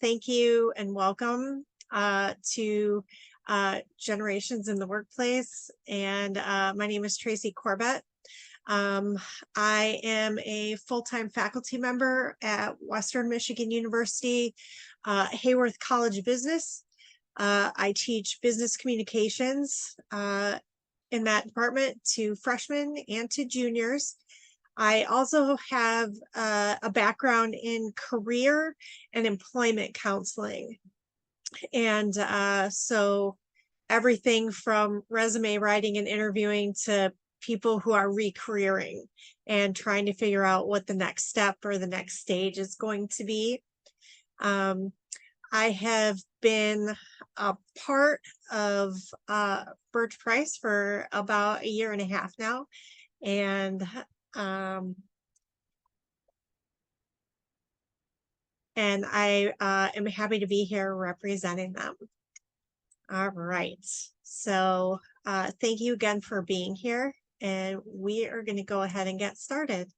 thank you and welcome to Generations in the Workplace. And my name is Tracy Corbett. I am a full-time faculty member at Western Michigan University, Hayworth College of Business. I teach business communications in that department to freshmen and to juniors. I also have a background in career and employment counseling. And so everything from resume writing and interviewing to people who are re-careering and trying to figure out what the next step or the next stage is going to be. I have been a part of Birch Price for about a year and a half now. And I am happy to be here representing them. All right, so thank you again for being here, and we are going to go ahead and get started.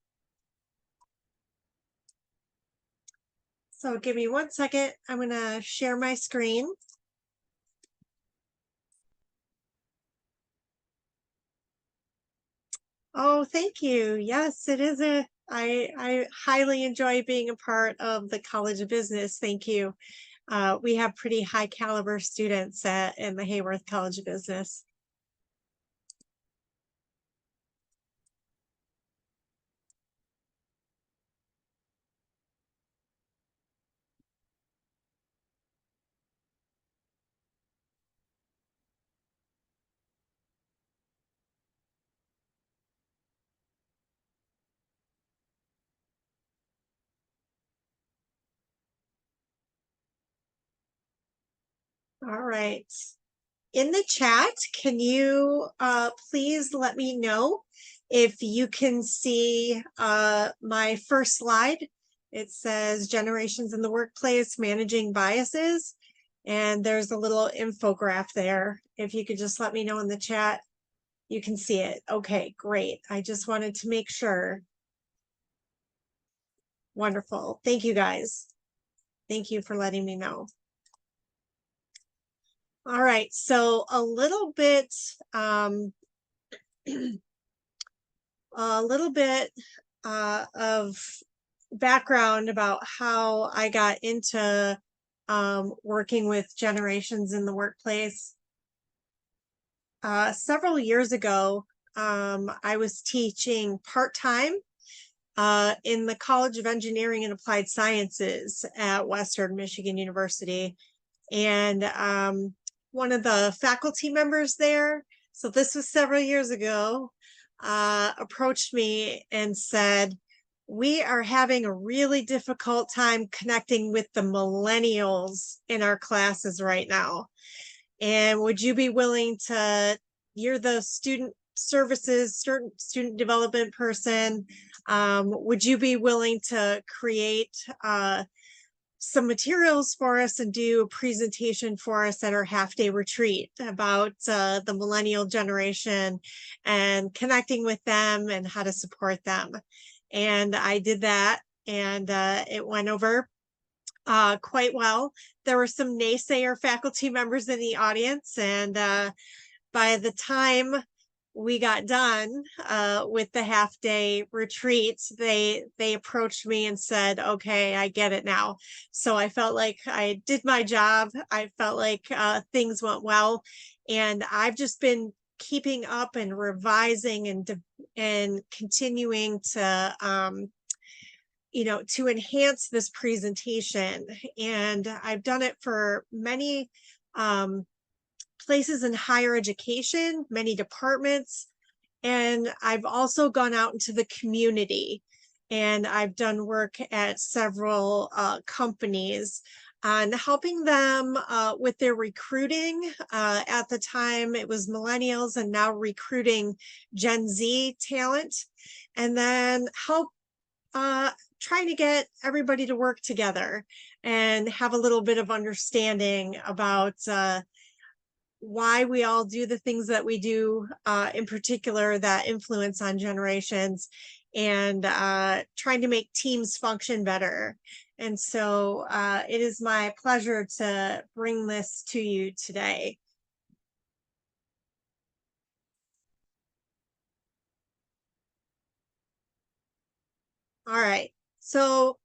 So give me 1 second. I'm going to share my screen. Oh, thank you. Yes, it is I highly enjoy being a part of the College of Business. Thank you. We have pretty high caliber students in the Hayworth College of Business. All right. In the chat, can you please let me know if you can see my first slide? It says Generations in the Workplace, Managing Biases. And there's a little infographic there. If you could just let me know in the chat, you can see it. Okay, great. I just wanted to make sure. Wonderful. Thank you, guys. Thank you for letting me know. All right, so a little bit of background about how I got into working with generations in the workplace. Several years ago, I was teaching part-time in the College of Engineering and Applied Sciences at Western Michigan University. And one of the faculty members there, so this was several years ago, approached me and said, we are having a really difficult time connecting with the millennials in our classes right now. And would you be willing to, you're the student services, student development person, would you be willing to create some materials for us and do a presentation for us at our half-day retreat about the millennial generation and connecting with them and how to support them? And I did that, and it went over quite well. There were some naysayer faculty members in the audience, and by the time we got done with the half-day retreat, they approached me and said, okay, I get it now. So I felt like I did my job. I felt like things went well, and I've just been keeping up and revising and continuing to to enhance this presentation. And I've done it for many places in higher education, many departments, and I've also gone out into the community, and I've done work at several companies on helping them with their recruiting. At the time, it was millennials, and now recruiting Gen Z talent, and then help trying to get everybody to work together and have a little bit of understanding about why we all do the things that we do, in particular that influence on generations, and trying to make teams function better. And so it is my pleasure to bring this to you today. All right. So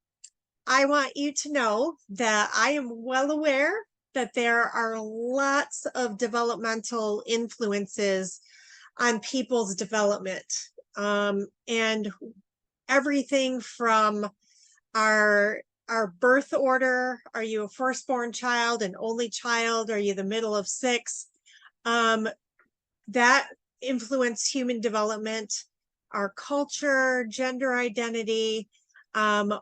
I want you to know that I am well aware that there are lots of developmental influences on people's development. And everything from our birth order, are you a firstborn child, an only child, are you the middle of six? That influence human development, our culture, gender identity,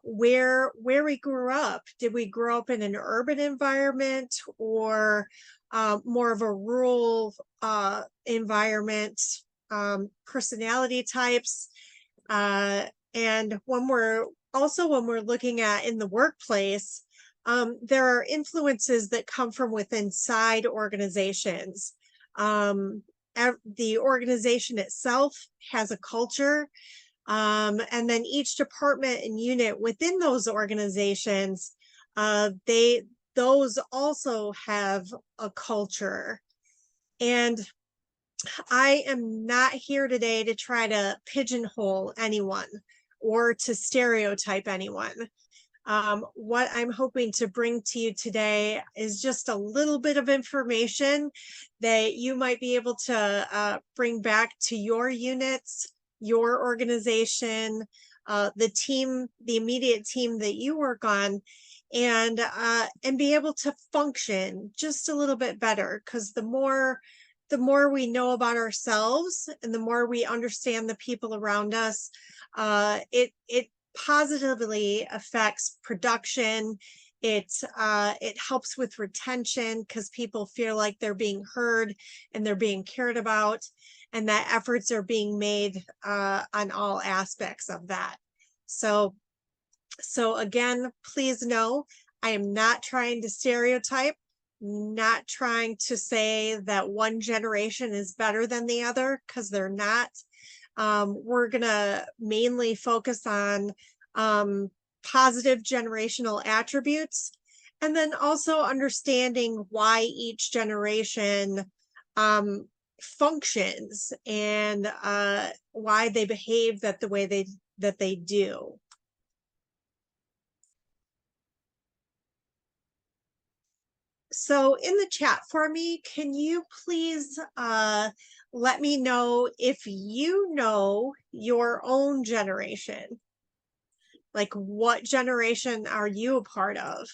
where we grew up. Did we grow up in an urban environment or more of a rural environment? Personality types, and when we're looking at in the workplace, there are influences that come from within inside organizations. The organization itself has a culture, and then each department and unit within those organizations, those also have a culture. And I am not here today to try to pigeonhole anyone or to stereotype anyone. What I'm hoping to bring to you today is just a little bit of information that you might be able to bring back to your units, your organization, the team, the immediate team that you work on, and be able to function just a little bit better. Because the more we know about ourselves and the more we understand the people around us, it positively affects production. It helps with retention because people feel like they're being heard and they're being cared about, and that efforts are being made on all aspects of that. So again, please know I am not trying to stereotype, not trying to say that one generation is better than the other, because they're not. We're going to mainly focus on positive generational attributes, and then also understanding why each generation functions and why they behave the way they do. So in the chat for me, can you please let me know if you know your own generation? Like, what generation are you a part of?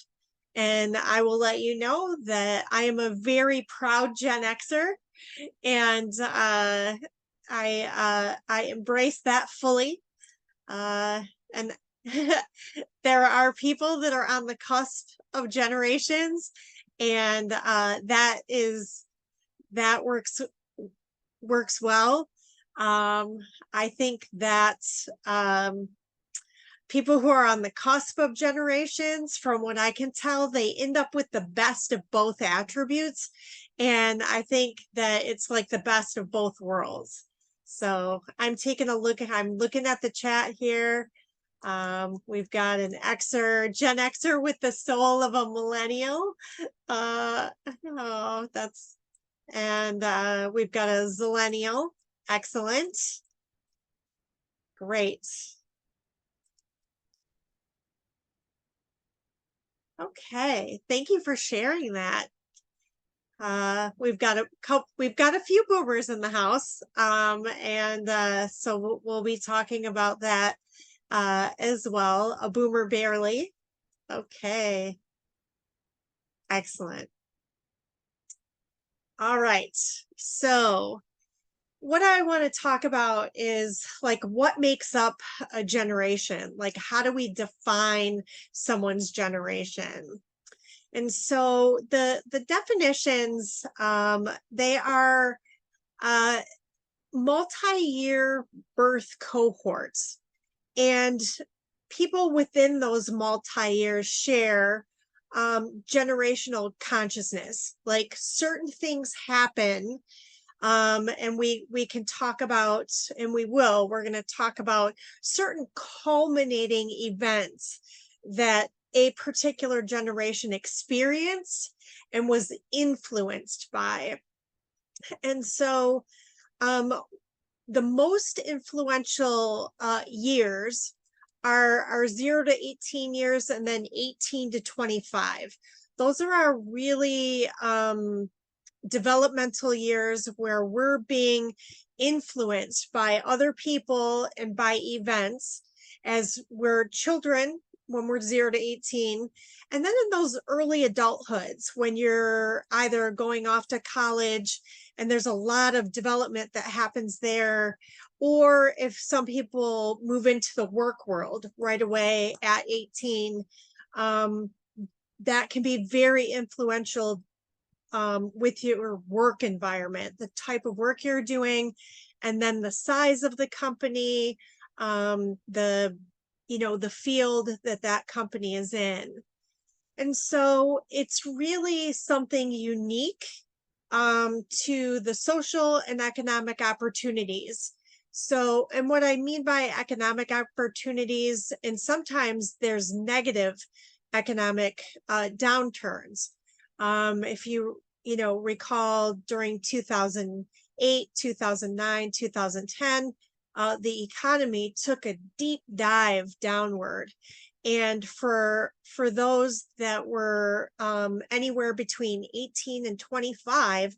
And I will let you know that I am a very proud Gen Xer, and I embrace that fully. And there are people that are on the cusp of generations, and that works well. I think that people who are on the cusp of generations, from what I can tell, they end up with the best of both attributes. And I think that it's like the best of both worlds. So I'm looking at the chat here. We've got an Gen Xer with the soul of a millennial. Oh, and we've got a Zillennial. Excellent. Great. Okay, thank you for sharing that. We've got a few boomers in the house, and so we'll be talking about that as well. A boomer barely. Okay, excellent. All right, so what I want to talk about is like what makes up a generation. Like, how do we define someone's generation? And so the definitions, they are multi-year birth cohorts, and people within those multi-years share generational consciousness. Like, certain things happen, and we can talk about, and we're going to talk about certain culminating events that a particular generation experienced and was influenced by. And so the most influential years are 0 to 18 years, and then 18 to 25. Those are our really developmental years where we're being influenced by other people and by events as we're children when we're 0 to 18. And then in those early adulthoods, when you're either going off to college and there's a lot of development that happens there, or if some people move into the work world right away at 18, that can be very influential with your work environment, the type of work you're doing, and then the size of the company, the field that company is in. And so it's really something unique to the social and economic opportunities. So, and what I mean by economic opportunities, and sometimes there's negative economic downturns. If you recall during 2008, 2009, 2010, the economy took a deep dive downward. And for those that were anywhere between 18 and 25,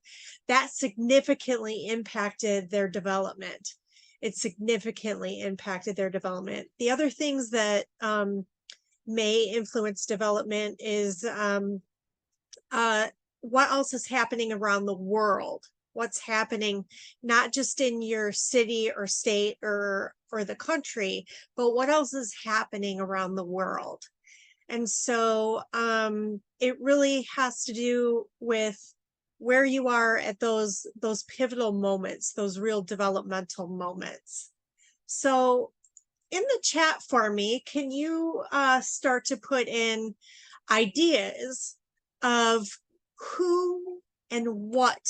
that significantly impacted their development. It significantly impacted their development. The other things that may influence development is what else is happening around the world. What's happening not just in your city or state or the country, but what else is happening around the world. And so it really has to do with where you are at those pivotal moments, those real developmental moments. So in the chat for me, can you start to put in ideas of who and what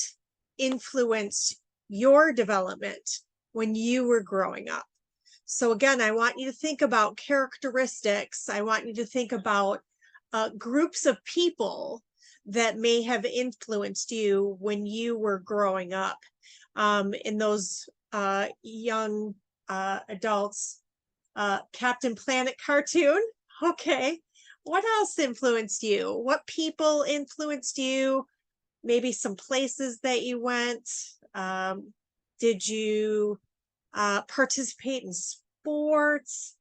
influenced your development when you were growing up? So again, I want you to think about characteristics. I want you to think about groups of people that may have influenced you when you were growing up, in those young adults. Captain Planet cartoon. Okay. What else influenced you? What people influenced you? Maybe some places that you went. Did you participate in sports?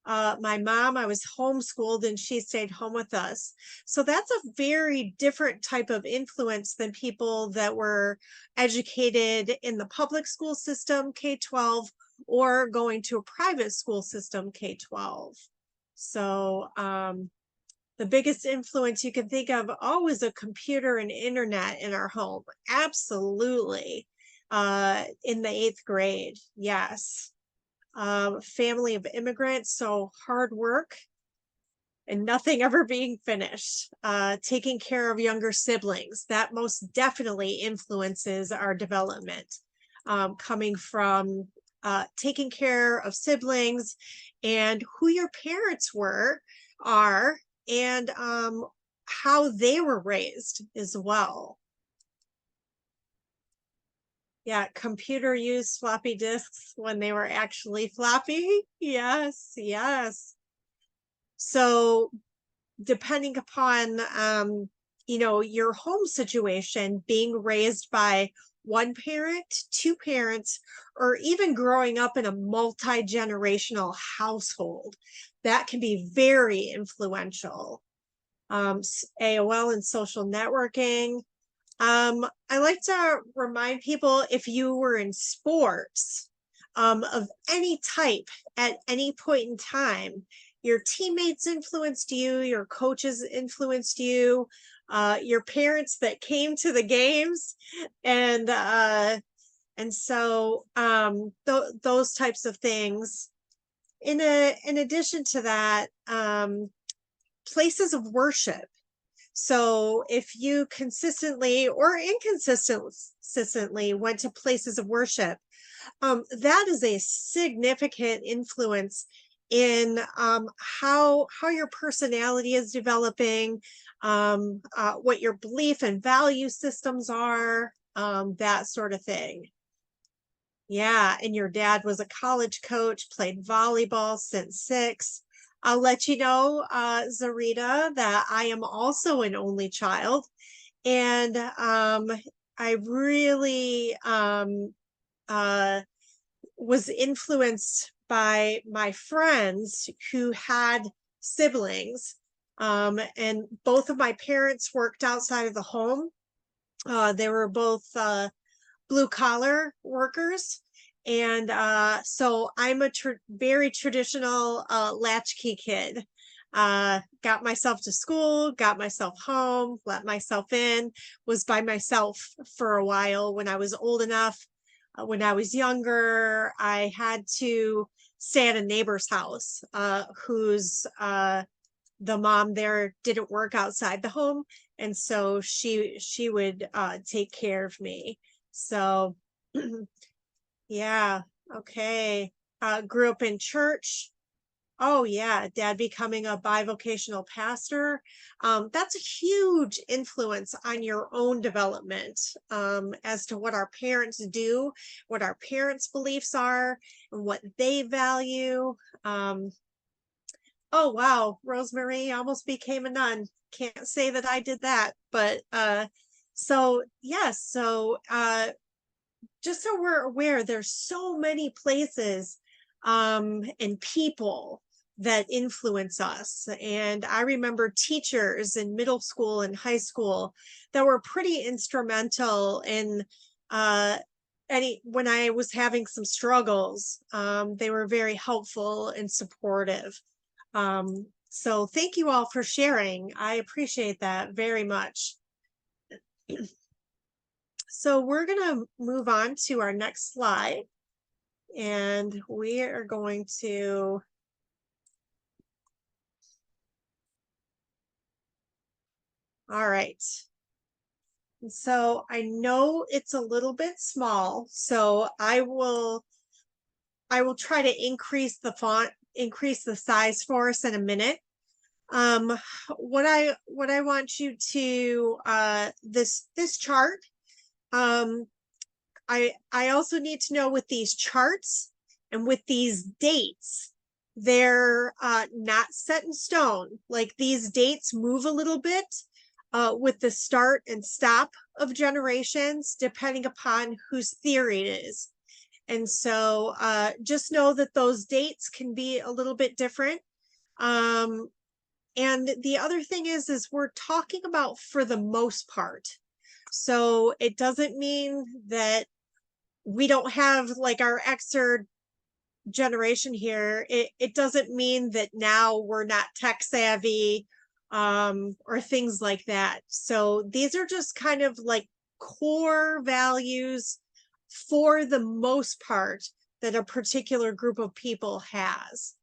My mom, I was homeschooled and she stayed home with us. So that's a very different type of influence than people that were educated in the public school system, K-12, or going to a private school system, K-12. So the biggest influence you can think of, is a computer and internet in our home. Absolutely. In the 8th grade, yes. Family of immigrants, so hard work and nothing ever being finished. Taking care of younger siblings, that most definitely influences our development. Coming from taking care of siblings and who your parents are, and how they were raised as well. Yeah, computer used floppy disks when they were actually floppy. Yes, yes. So depending upon your home situation, being raised by one parent, two parents, or even growing up in a multi-generational household, that can be very influential. AOL and social networking. I like to remind people, if you were in sports of any type at any point in time, your teammates influenced you, your coaches influenced you, your parents that came to the games, and so those types of things. In addition to that, places of worship. So if you consistently or inconsistently went to places of worship, that is a significant influence in how your personality is developing, what your belief and value systems are, that sort of thing. Yeah, and your dad was a college coach, played volleyball since 6. I'll let you know, Zarita, that I am also an only child, and I really was influenced by my friends who had siblings. And both of my parents worked outside of the home. They were both blue collar workers. And so I'm a very traditional latchkey kid. Got myself to school, got myself home, let myself in, was by myself for a while when I was old enough. When I was younger, I had to stay at a neighbor's house whose the mom there didn't work outside the home, and so she would take care of me. So yeah, okay. Grew up in church. Oh yeah, dad becoming a bivocational pastor. That's a huge influence on your own development, as to what our parents do, what our parents' beliefs are, and what they value. Oh wow, Rosemary almost became a nun. Can't say that I did that, but so yes, so just so we're aware, there's so many places and people that influence us. And I remember teachers in middle school and high school that were pretty instrumental in when I was having some struggles. They were very helpful and supportive. So thank you all for sharing. I appreciate that very much. So we're going to move on to our next slide, and we are going to all right. So I know it's a little bit small, so I will try to increase the font, increase the size for us in a minute. What I want you to this chart, I also need to know with these charts and with these dates, they're not set in stone. Like these dates move a little bit with the start and stop of generations, depending upon whose theory it is. And so just know that those dates can be a little bit different. And the other thing is we're talking about for the most part. So it doesn't mean that we don't have like our Xer generation here. It doesn't mean that now we're not tech savvy or things like that. So these are just kind of like core values for the most part that a particular group of people has.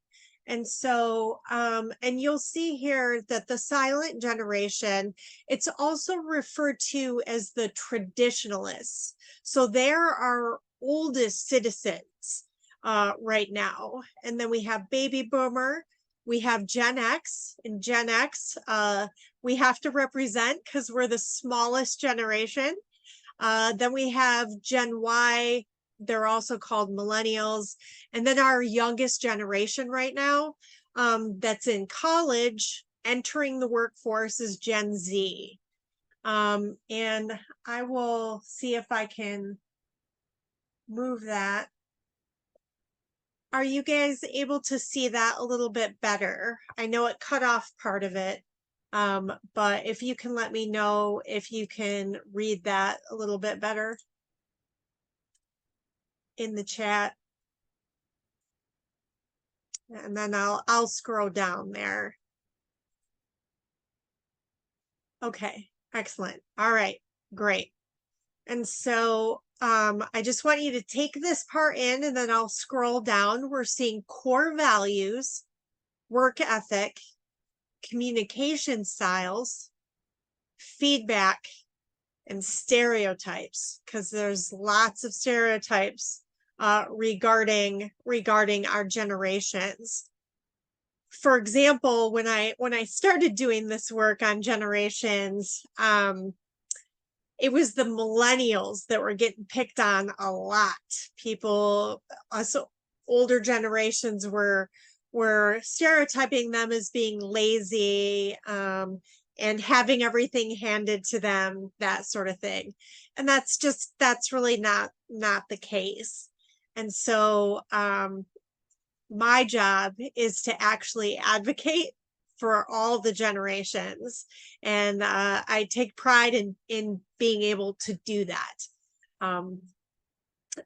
And so, and you'll see here that the silent generation, it's also referred to as the traditionalists. So they're our oldest citizens right now. And then we have baby boomer, we have Gen X, and Gen X, we have to represent because we're the smallest generation. Then we have Gen Y, they're also called millennials. And then our youngest generation right now, that's in college, entering the workforce, is Gen Z. And I will see if I can move that. Are you guys able to see that a little bit better? I know it cut off part of it, but if you can let me know if you can read that a little bit better in the chat. And then I'll scroll down there. Okay, excellent. All right, great. And so I just want you to take this part in, and then I'll scroll down. We're seeing core values, work ethic, communication styles, feedback, and stereotypes, because there's lots of stereotypes regarding our generations. for example, when I started doing this work on generations, it was the millennials that were getting picked on a lot. People, us older generations were stereotyping them as being lazy, and having everything handed to them, that sort of thing. And that's really not the case. And so my job is to actually advocate for all the generations, and I take pride in being able to do that.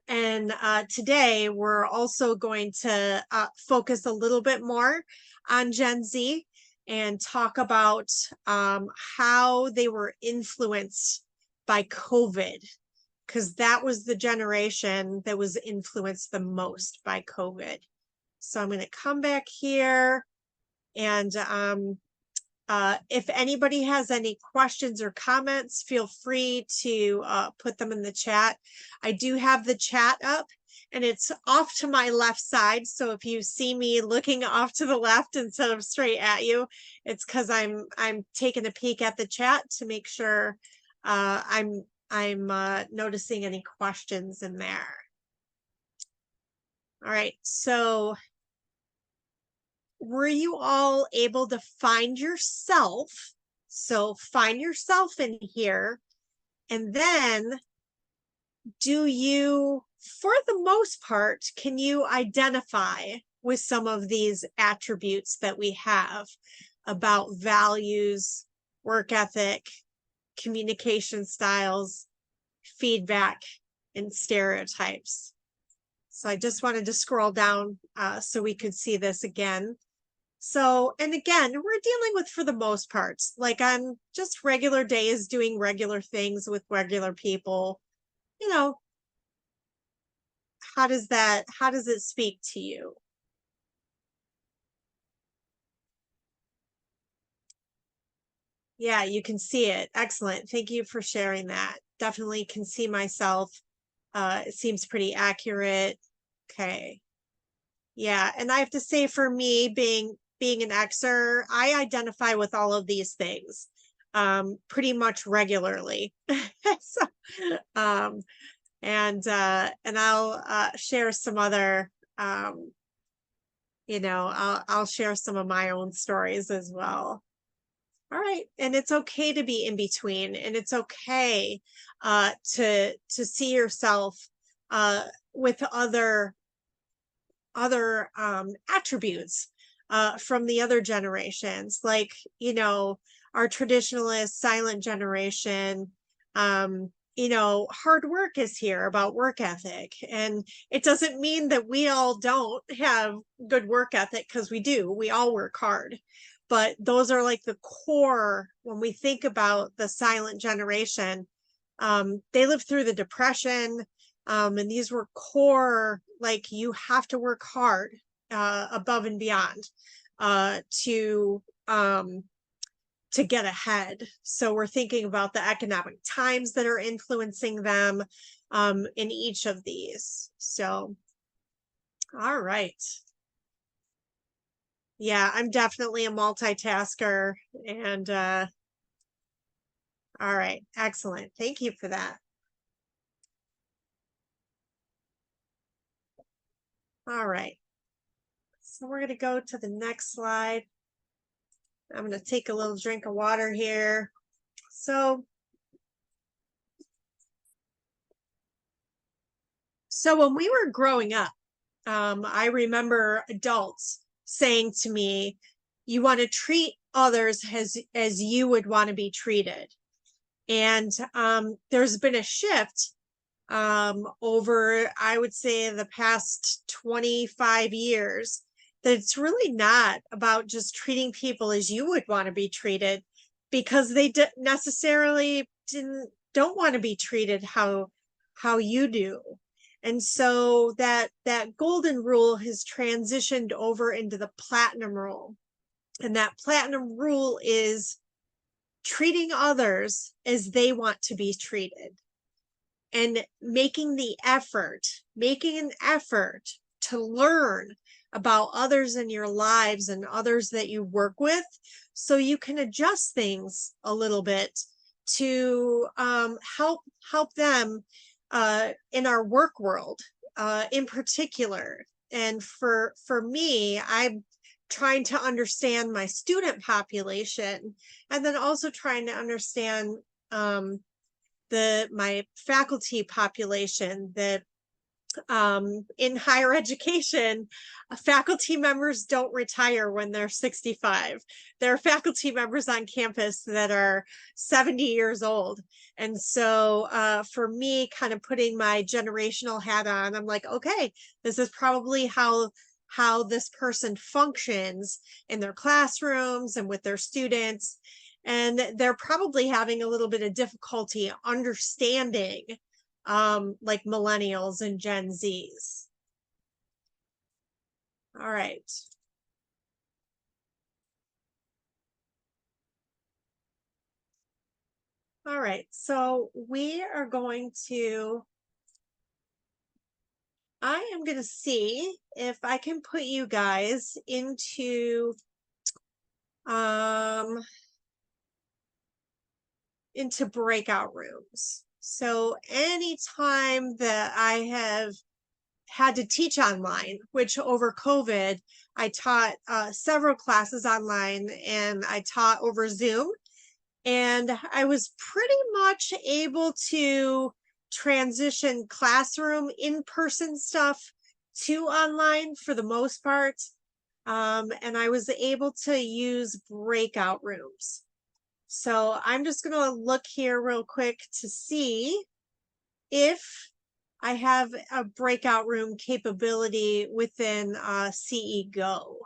And today we're also going to focus a little bit more on Gen Z and talk about how they were influenced by COVID, because that was the generation that was influenced the most by COVID. So I'm going to come back here, and if anybody has any questions or comments, feel free to put them in the chat. I do have the chat up, and it's off to my left side. So if you see me looking off to the left instead of straight at you, it's because I'm taking a peek at the chat to make sure I'm noticing any questions in there. All right, so were you all able to find yourself? So find yourself in here, and then do you, for the most part, can you identify with some of these attributes that we have about values, work ethic, communication styles, feedback, and stereotypes? So I just wanted to scroll down so we could see this again. So, and again, we're dealing with, for the most part, like on just regular days, doing regular things with regular people, you know, how does it speak to you? Yeah, you can see it. Excellent. Thank you for sharing that. Definitely can see myself. It seems pretty accurate. Okay. Yeah, and I have to say, for me, being an Xer, I identify with all of these things pretty much regularly. So, and I'll share some other I'll share some of my own stories as well. All right, and it's okay to be in between, and it's okay to see yourself with other attributes from the other generations, like, our traditionalist silent generation. Hard work is here, about work ethic, and it doesn't mean that we all don't have good work ethic, because we do. We all work hard, but those are like the core. When we think about the silent generation, they lived through the Depression, and these were core, like, you have to work hard above and beyond to get ahead. So we're thinking about the economic times that are influencing them in each of these. So, all right. Yeah, I'm definitely a multitasker, and all right, excellent. Thank you for that. All right. So we're going to go to the next slide. I'm going to take a little drink of water here. So when we were growing up, I remember adults saying to me, you want to treat others as you would want to be treated. And there's been a shift over, I would say, the past 25 years, that it's really not about just treating people as you would want to be treated, because they necessarily don't want to be treated how you do. And so that golden rule has transitioned over into the platinum rule. And that platinum rule is treating others as they want to be treated, and making an effort to learn about others in your lives and others that you work with, so you can adjust things a little bit to help them in our work world in particular. And for me, I'm trying to understand my student population, and then also trying to understand my faculty population. That in higher education, faculty members don't retire when they're 65. There are faculty members on campus that are 70 years old. And so for me, kind of putting my generational hat on, I'm like, okay, this is probably how this person functions in their classrooms and with their students. And they're probably having a little bit of difficulty understanding like millennials and Gen Zs. All right. All right, so we are going to, I am going to see if I can put you guys into breakout rooms. So anytime that I have had to teach online, which over COVID, I taught several classes online, and I taught over Zoom, and I was pretty much able to transition classroom in-person stuff to online for the most part. And I was able to use breakout rooms. So I'm just going to look here real quick to see if I have a breakout room capability within CE Go.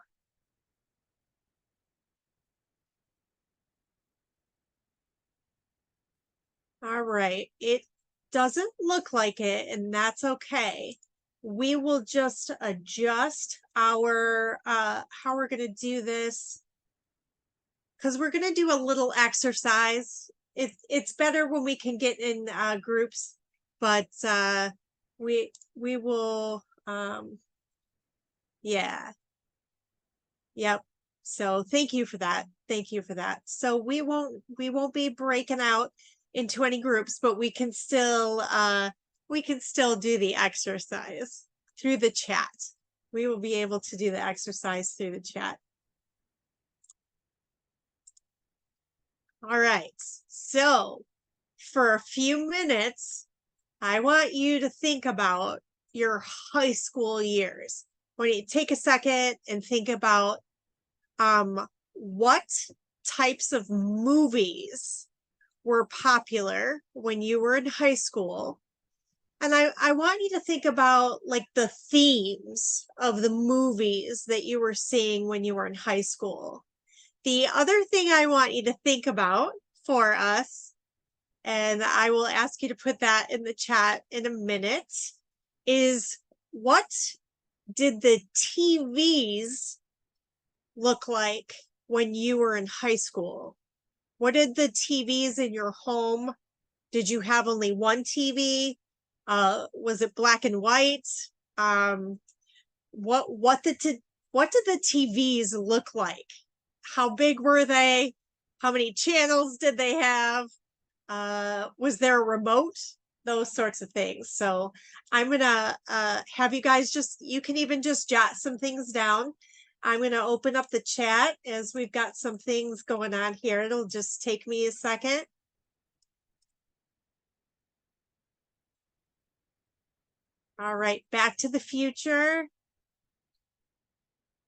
All right, it doesn't look like it, and that's okay. We will just adjust our how we're going to do this, because we're going to do a little exercise. It's better when we can get in groups, but we will yeah. Yep. So thank you for that. Thank you for that. So we won't be breaking out into any groups, but we can still do the exercise through the chat. We will be able to do the exercise through the chat. All right. So for a few minutes, I want you to think about your high school years. When you take a second and think about what types of movies were popular when you were in high school. And I want you to think about like the themes of the movies that you were seeing when you were in high school. The other thing I want you to think about for us, and I will ask you to put that in the chat in a minute, is what did the TVs look like when you were in high school? What did the TVs in your home? Did you have only one TV? Was it black and white? What did the TVs look like? How big were they? How many channels did they have? Was there a remote? Those sorts of things. So I'm gonna have you guys you can even just jot some things down. I'm going to open up the chat as we've got some things going on here. It'll just take me a second. All right, Back to the Future.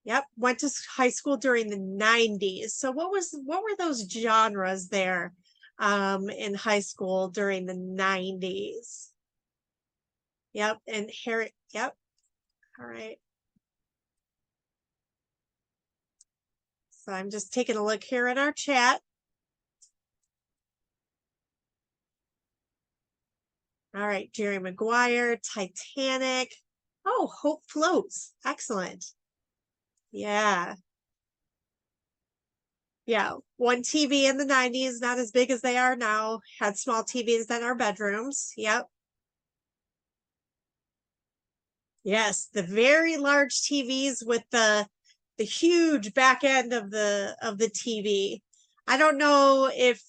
Yep, went to high school during the 90s. So what were those genres there in high school during the 90s? Yep, and Harry, yep. All right. So I'm just taking a look here at our chat. All right, Jerry Maguire, Titanic. Oh, Hope Floats. Excellent. Yeah. Yeah. One TV in the 90s, not as big as they are now. Had small TVs in our bedrooms. Yep. Yes, the very large TVs with the huge back end of the TV. I don't know if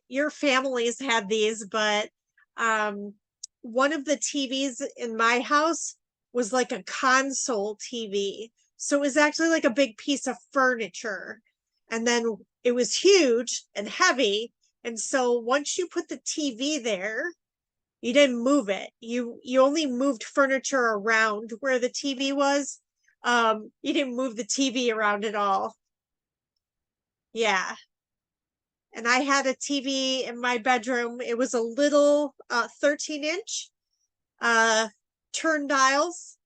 your families had these, but um, one of the TVs in my house was like a console TV. So it was actually like a big piece of furniture. And then it was huge and heavy. And so once you put the TV there, you didn't move it. You only moved furniture around where the TV was. You didn't move the TV around at all. Yeah. And I had a TV in my bedroom. It was a little 13-inch turn dials,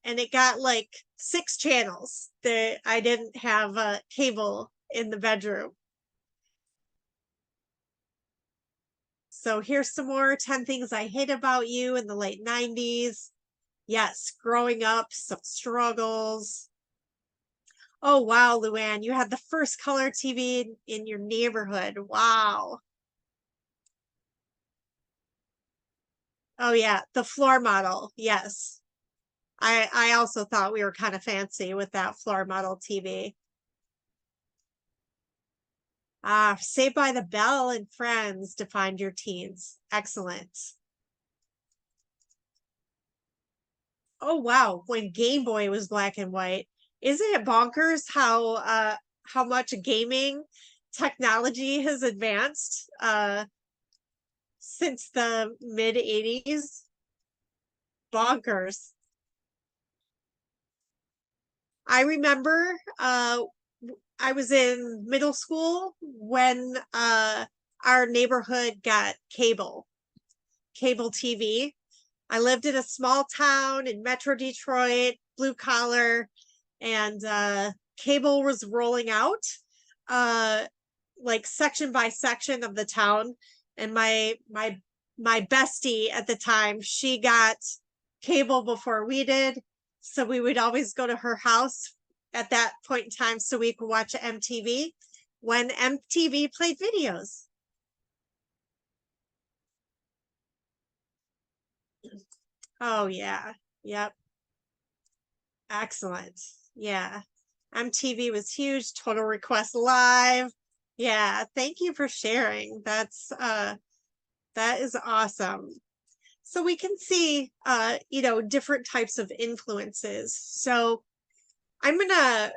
and it got like 6 channels. That I didn't have cable in the bedroom. So here's some more 10 things I hate about you in the late 90s. Yes, growing up, some struggles. Oh, wow, Luann, you had the first color TV in your neighborhood. Wow. Oh, yeah, the floor model. Yes. I also thought we were kind of fancy with that floor model TV. Ah, Saved by the Bell and Friends defined your teens. Excellent. Oh, wow, when Game Boy was black and white. Isn't it bonkers how much gaming technology has advanced since the mid 80s? Bonkers. I remember I was in middle school when our neighborhood got cable TV. I lived in a small town in Metro Detroit, blue collar, and cable was rolling out uh like section by section of the town. And my bestie at the time, she got cable before we did. So we would always go to her house at that point in time so we could watch MTV when MTV played videos. Oh yeah. Yep. Excellent. Yeah. MTV was huge. Total Request Live. Yeah, thank you for sharing. That is awesome. So we can see different types of influences. So I'm gonna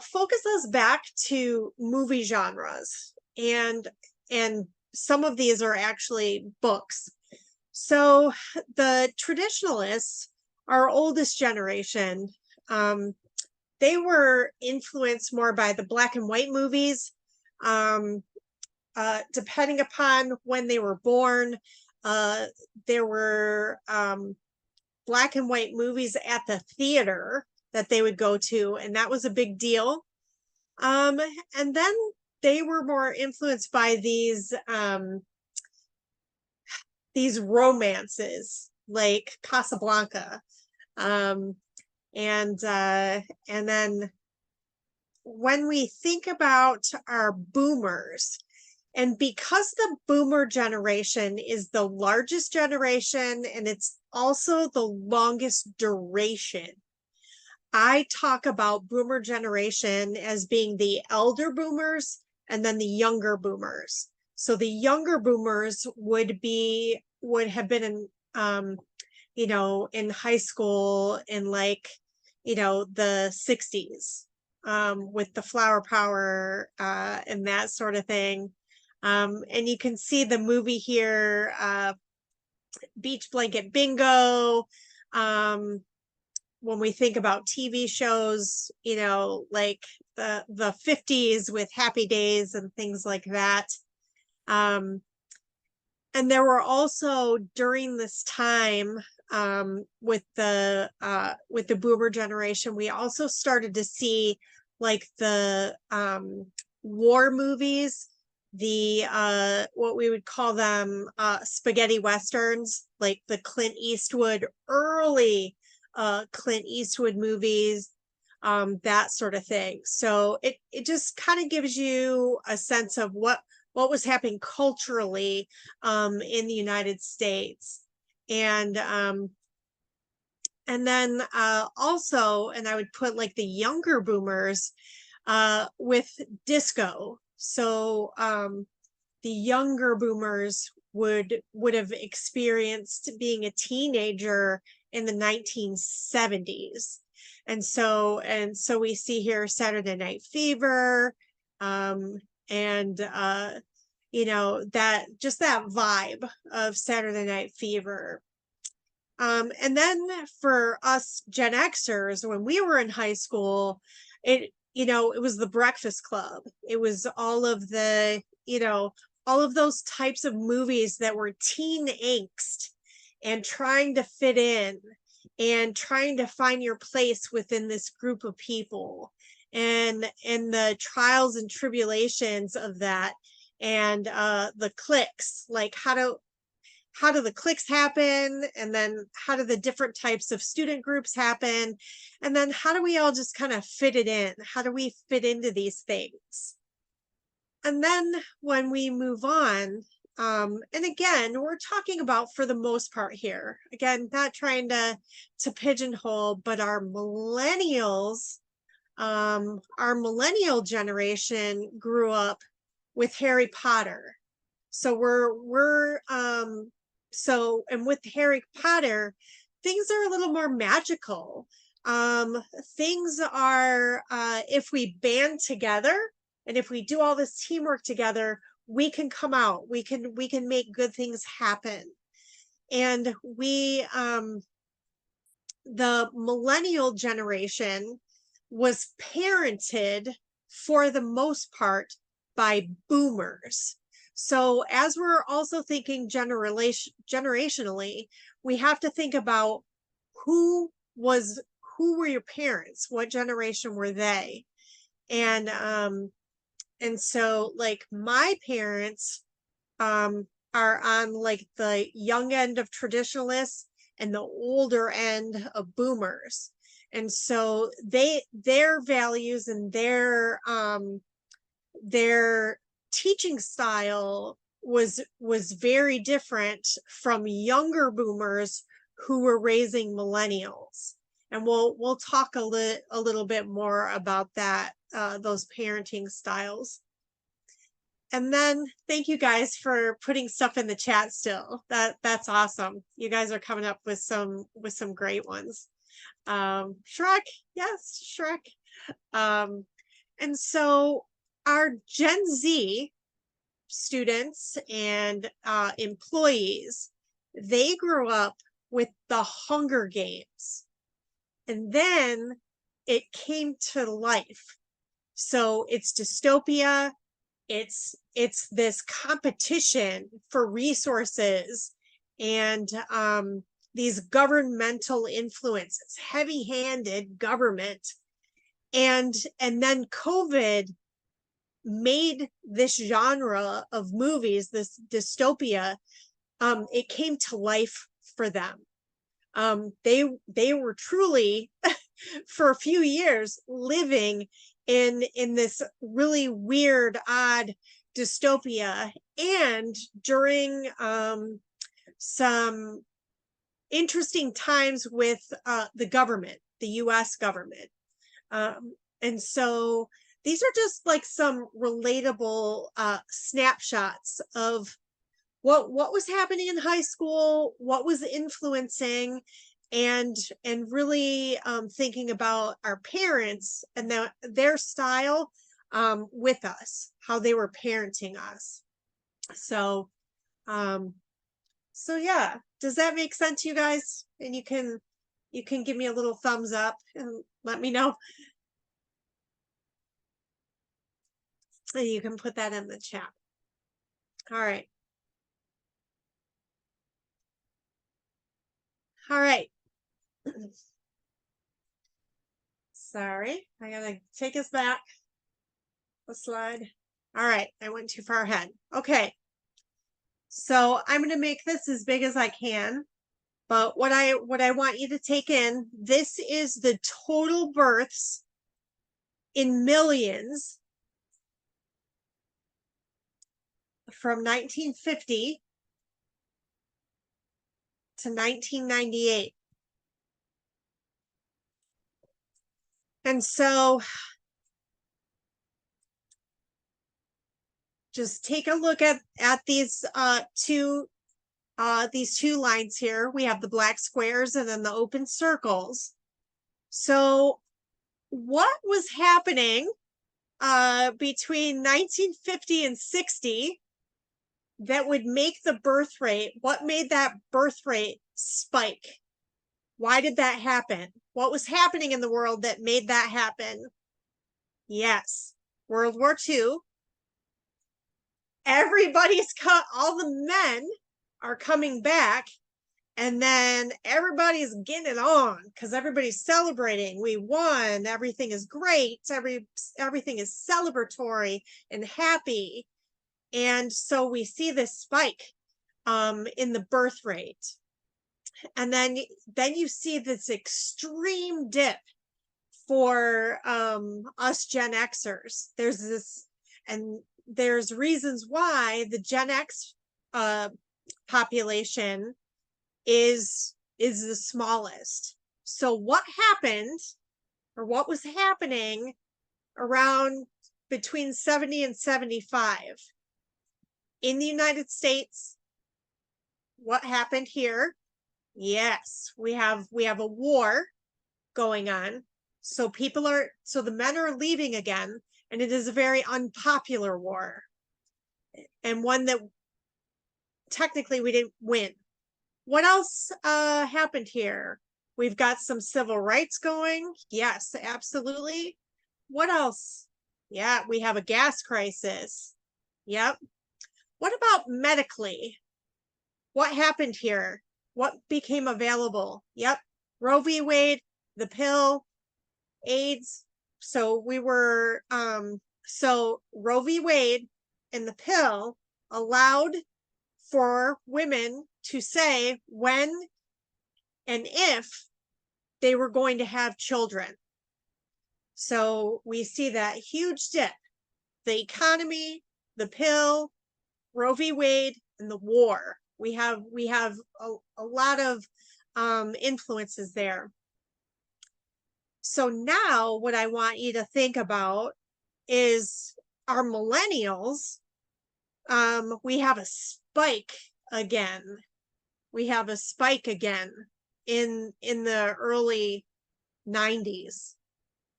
focus us back to movie genres, and some of these are actually books. So the traditionalists, our oldest generation, um, they were influenced more by the black and white movies. Um, Depending upon when they were born, uh, there were black and white movies at the theater that they would go to, and that was a big deal. And then they were more influenced by these romances like Casablanca. Um, and then when we think about our boomers, and because the boomer generation is the largest generation and it's also the longest duration, I talk about boomer generation as being the elder boomers and then the younger boomers. So the younger boomers would have been in in high school in like the 60s, with the flower power and that sort of thing. And you can see the movie here, Beach Blanket Bingo. When we think about TV shows, like the 50s with Happy Days and things like that. Um, and there were also during this time, with the boomer generation, we also started to see like the war movies, the what we would call them spaghetti westerns, like the Clint Eastwood, early Clint Eastwood movies, that sort of thing. So it just kind of gives you a sense of what was happening culturally in the United States. And And then also, and I would put like the younger boomers with disco. So the younger boomers would have experienced being a teenager in the 1970s. And so we see here Saturday Night Fever, and you know, that just that vibe of Saturday Night Fever. And then for us Gen Xers, when we were in high school, it, you know, it was the Breakfast Club. It was all of the, you know, all of those types of movies that were teen angst and trying to fit in and trying to find your place within this group of people, and the trials and tribulations of that, and the cliques, like how do the cliques happen, and then how do the different types of student groups happen, and then how do we all just kind of fit it in, how do we fit into these things. And then when we move on, and again, we're talking about, for the most part here, again, not trying to pigeonhole, but our millennial generation grew up with Harry Potter. So and with Harry Potter, things are a little more magical. Things are, if we band together and if we do all this teamwork together, we can come out. We can make good things happen. And the millennial generation was parented for the most part by boomers. So as we're also thinking generationally, we have to think about who were your parents? What generation were they? And so like my parents are on like the young end of traditionalists and the older end of boomers. And so their values and their teaching style was very different from younger boomers who were raising millennials. And we'll talk a little bit more about that, those parenting styles. And then thank you guys for putting stuff in the chat still. That's awesome. You guys are coming up with some great ones. Shrek, yes, Shrek. And so our Gen Z students and employees, they grew up with the Hunger Games. And then it came to life. So it's dystopia, it's this competition for resources, and these governmental influences, heavy-handed government, and then COVID made this genre of movies, this dystopia, it came to life for them. They were truly for a few years living in this really weird, odd dystopia, and during some interesting times with the government, the US government. And so these are just like some relatable snapshots of what was happening in high school, what was influencing, and really thinking about our parents and their style with us, how they were parenting us. So yeah, does that make sense to you guys? And you can give me a little thumbs up and let me know. And you can put that in the chat. All right. All right. Sorry, I gotta take us back. The slide. All right, I went too far ahead. Okay. So I'm gonna make this as big as I can. But what I want you to take in, this is the total births in millions from 1950 to 1998. And so just take a look at these two lines here. We have the black squares and then the open circles. So what was happening between 1950 and 60 that would make the birth rate? What made that birth rate spike? Why did that happen? What was happening in the world that made that happen? Yes, World War II. Everybody's cut, all the men are coming back, and then everybody's getting it on because everybody's celebrating. We won. Everything is great. Everything is celebratory and happy. And so we see this spike in the birth rate. And then you see this extreme dip for us Gen Xers. There's reasons why the Gen X population is the smallest. So what happened, or what was happening around between 70 and 75 in the United States? What happened here? Yes, we have a war going on. So the men are leaving again, and it is a very unpopular war, and one that technically we didn't win. What else happened here? We've got some civil rights going. Yes, absolutely. What else? Yeah, we have a gas crisis. Yep. What about medically? What happened here? What became available? Yep. Roe v. Wade, the pill, AIDS. So Roe v. Wade and the pill allowed for women to say when and if they were going to have children. So we see that huge dip: the economy, the pill, Roe v. Wade, and the war. We have a lot of influences there. So now what I want you to think about is our millennials. We have a spike again. We have a spike again in the early 90s.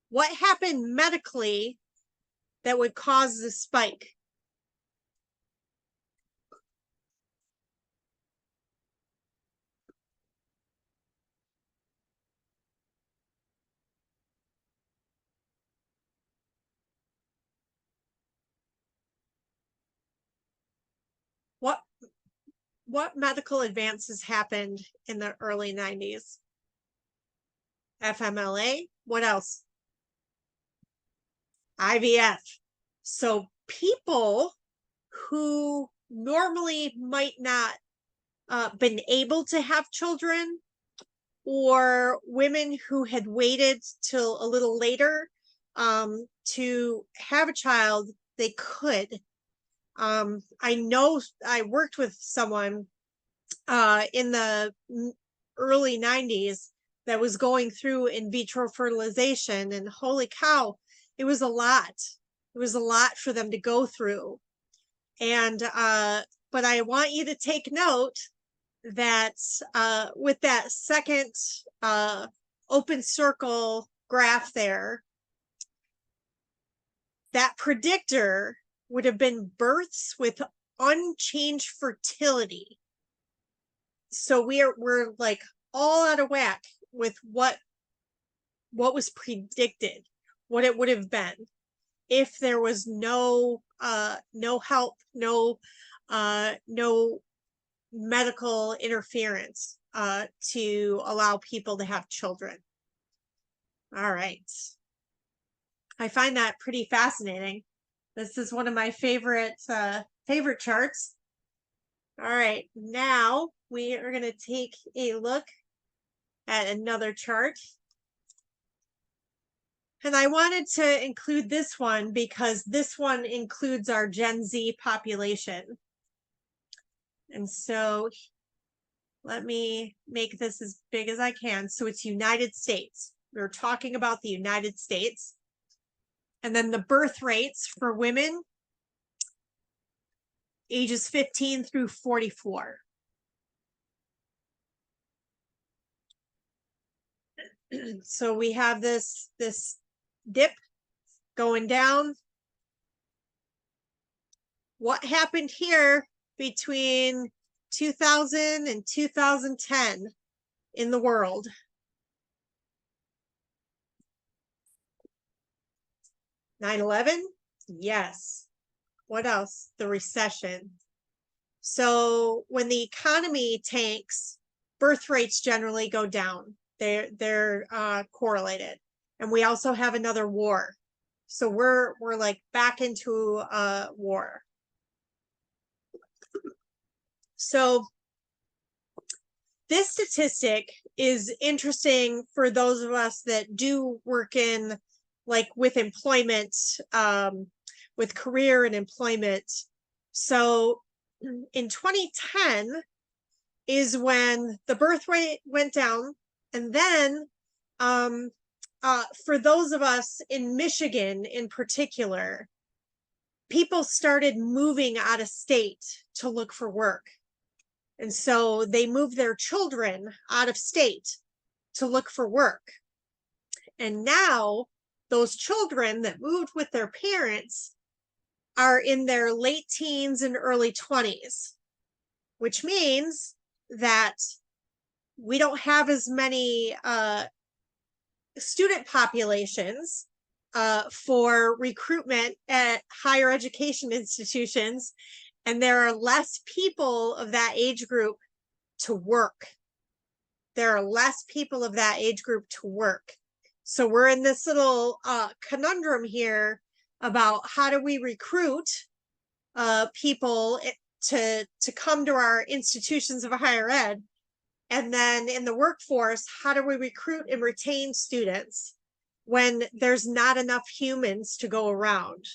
What happened medically that would cause the spike? What medical advances happened in the early 90s? FMLA. What else? IVF. So people who normally might not been able to have children, or women who had waited till a little later to have a child, they could. I know I worked with someone in the early 90s that was going through in vitro fertilization, and holy cow, it was a lot. It was a lot for them to go through. And but I want you to take note that with that second open circle graph there, that predictor would have been births with unchanged fertility. So we're like all out of whack with what was predicted, what it would have been if there was no help, no medical interference to allow people to have children. All right. I find that pretty fascinating. This is one of my favorite charts. All right, now we are going to take a look at another chart. And I wanted to include this one because this one includes our Gen Z population. And so let me make this as big as I can. So it's United States. We're talking about the United States. And then the birth rates for women ages 15 through 44. So we have this dip going down. What happened here between 2000 and 2010 in the world? 9/11? Yes. What else? The recession. So when the economy tanks, birth rates generally go down. They're correlated. And we also have another war. So we're like back into a war. So this statistic is interesting for those of us that do work in like with employment, with career and employment. So in 2010 is when the birth rate went down. And then for those of us in Michigan in particular, people started moving out of state to look for work. And so they moved their children out of state to look for work. And now those children that moved with their parents are in their late teens and early 20s, which means that we don't have as many student populations for recruitment at higher education institutions, and there are less people of that age group to work. There are less people of that age group to work. So we're in this little conundrum here about how do we recruit people to come to our institutions of higher ed. And then in the workforce, how do we recruit and retain students when there's not enough humans to go around?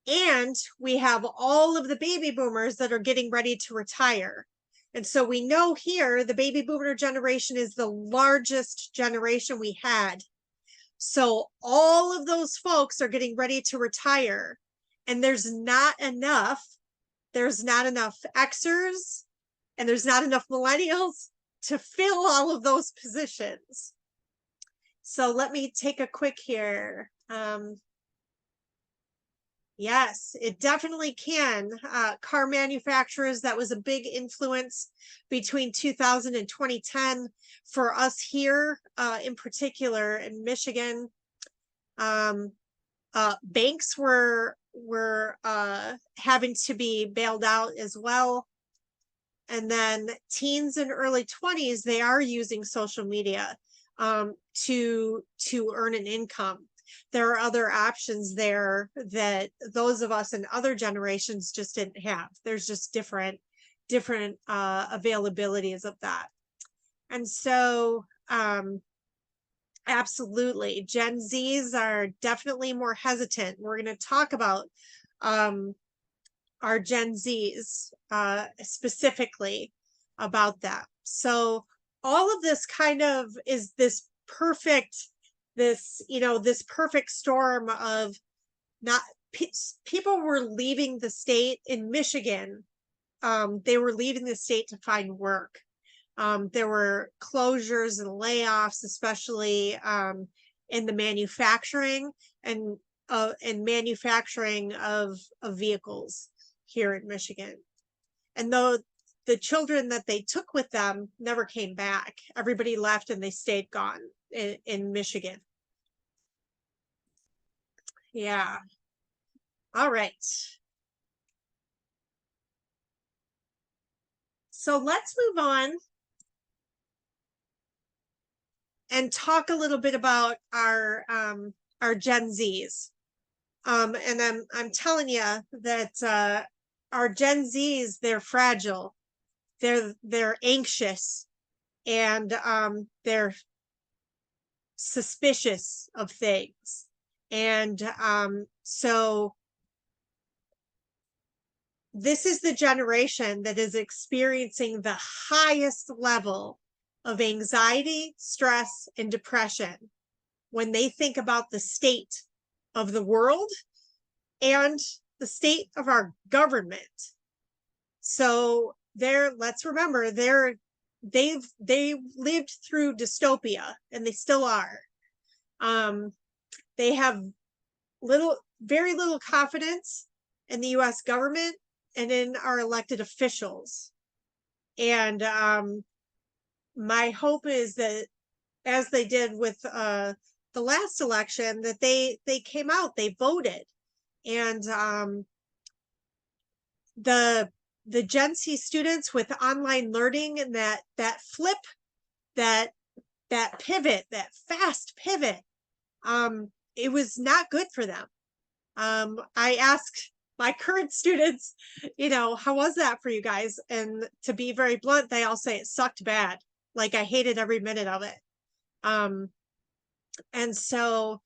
And we have all of the baby boomers that are getting ready to retire. And so we know here the baby boomer generation is the largest generation we had. So all of those folks are getting ready to retire, and there's not enough Xers, and there's not enough millennials to fill all of those positions. So let me take a quick here. Yes, it definitely can. Car manufacturers, that was a big influence between 2000 and 2010 for us here, in particular in Michigan. Banks were having to be bailed out as well. And then teens and early 20s, they are using social media to earn an income. There are other options there that those of us in other generations just didn't have. There's just different availabilities of that. And so absolutely, Gen Zs are definitely more hesitant. We're going to talk about our Gen Zs specifically about that. So all of this kind of is this perfect storm of not people were leaving the state in Michigan. They were leaving the state to find work. There were closures and layoffs, especially in the manufacturing and manufacturing of vehicles here in Michigan. And though the children that they took with them never came back, everybody left and they stayed gone in Michigan. Yeah. All right. So let's move on and talk a little bit about our Gen Zs. And I'm telling you that our Gen Zs, they're fragile, they're anxious, and they're suspicious of things. And so this is the generation that is experiencing the highest level of anxiety, stress, and depression when they think about the state of the world and the state of our government. So let's remember, they've lived through dystopia, and they still are. They have very little confidence in the US government and in our elected officials. And my hope is that, as they did with the last election, that they came out, they voted, and the Gen Z students with online learning, and that flip, that pivot, that fast pivot, it was not good for them. I asked my current students, how was that for you guys? And to be very blunt, they all say it sucked bad. Like, I hated every minute of it. And so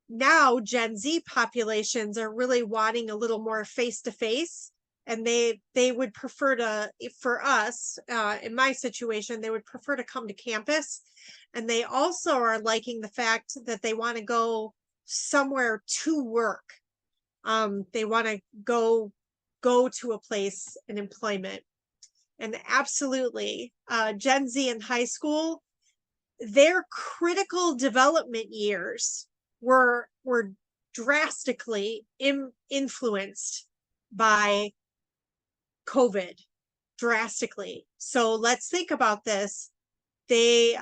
now Gen Z populations are really wanting a little more face-to-face, and they would prefer for us, in my situation, they would prefer to come to campus. And they also are liking the fact that they want to go somewhere to work. They want to go to a place in employment. And absolutely, Gen Z in high school, their critical development years were drastically influenced by COVID, drastically. So let's think about this. They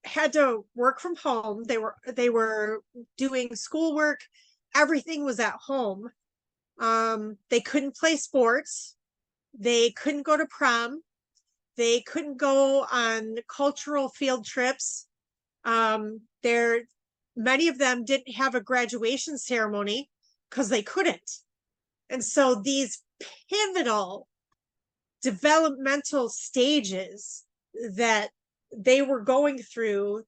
had to work from home. They were doing schoolwork. Everything was at home. They couldn't play sports. They couldn't go to prom. They couldn't go on cultural field trips. Many of them didn't have a graduation ceremony because they couldn't. And so these pivotal developmental stages that they were going through,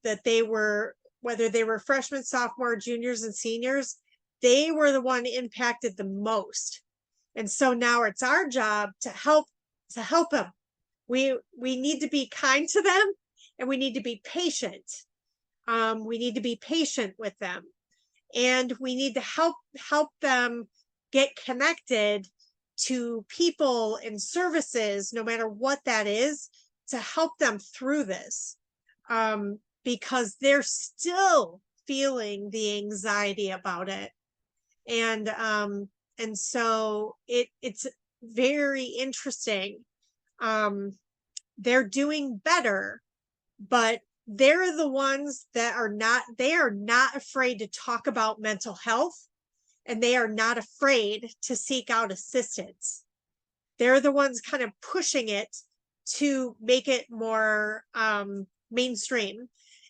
whether they were freshmen, sophomore, juniors, and seniors, they were the one impacted the most. And so now it's our job to help them. We need to be kind to them, and we need to be patient. We need to be patient with them, and we need to help them get connected to people and services, no matter what that is, to help them through this, because they're still feeling the anxiety about it. And so it's very interesting. They're doing better, but they're the ones that are not afraid to talk about mental health, and they are not afraid to seek out assistance. They're the ones kind of pushing it to make it more mainstream,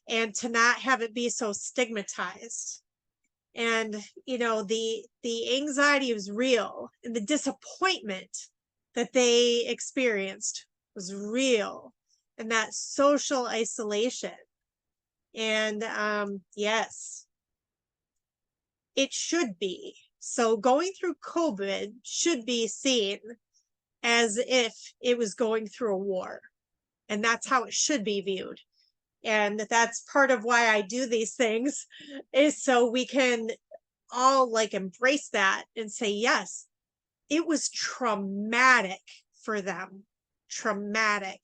and to not have it be so stigmatized. And the anxiety was real, and the disappointment that they experienced was real, and that social isolation. And yes, it should be. So going through COVID should be seen as if it was going through a war, and that's how it should be viewed. And that's part of why I do these things, is so we can all embrace that and say, yes, it was traumatic for them. Traumatic.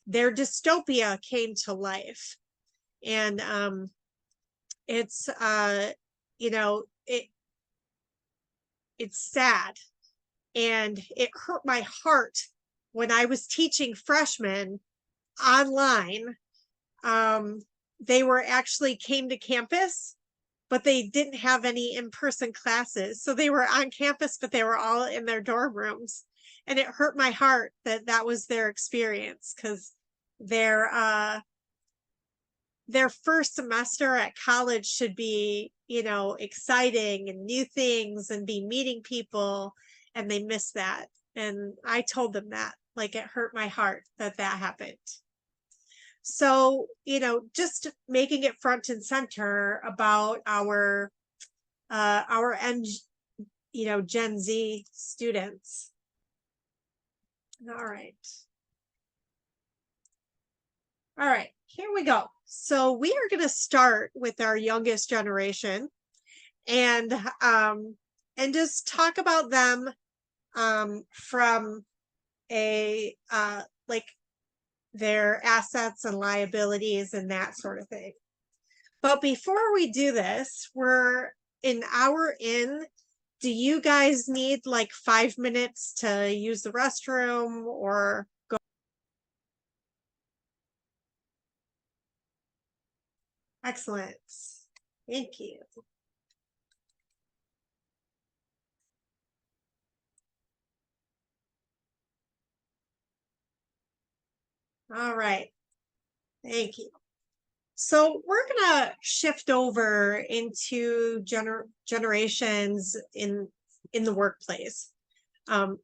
Their dystopia came to life. And it's it's sad, and it hurt my heart when I was teaching freshmen online. They came to campus, but they didn't have any in-person classes. So they were on campus, but they were all in their dorm rooms. And it hurt my heart that was their experience, because their first semester at college should be, exciting and new things and be meeting people, and they missed that. And I told them that, it hurt my heart that happened. So, just making it front and center about our Gen Z students. All right. here we go. So we are going to start with our youngest generation and just talk about them from a like their assets and liabilities and that sort of thing. But before we do this, we're an hour in. Do you guys need like 5 minutes to use the restroom or go? Excellent. Thank you. All right. Thank you. So we're gonna shift over into generations in the workplace. Um,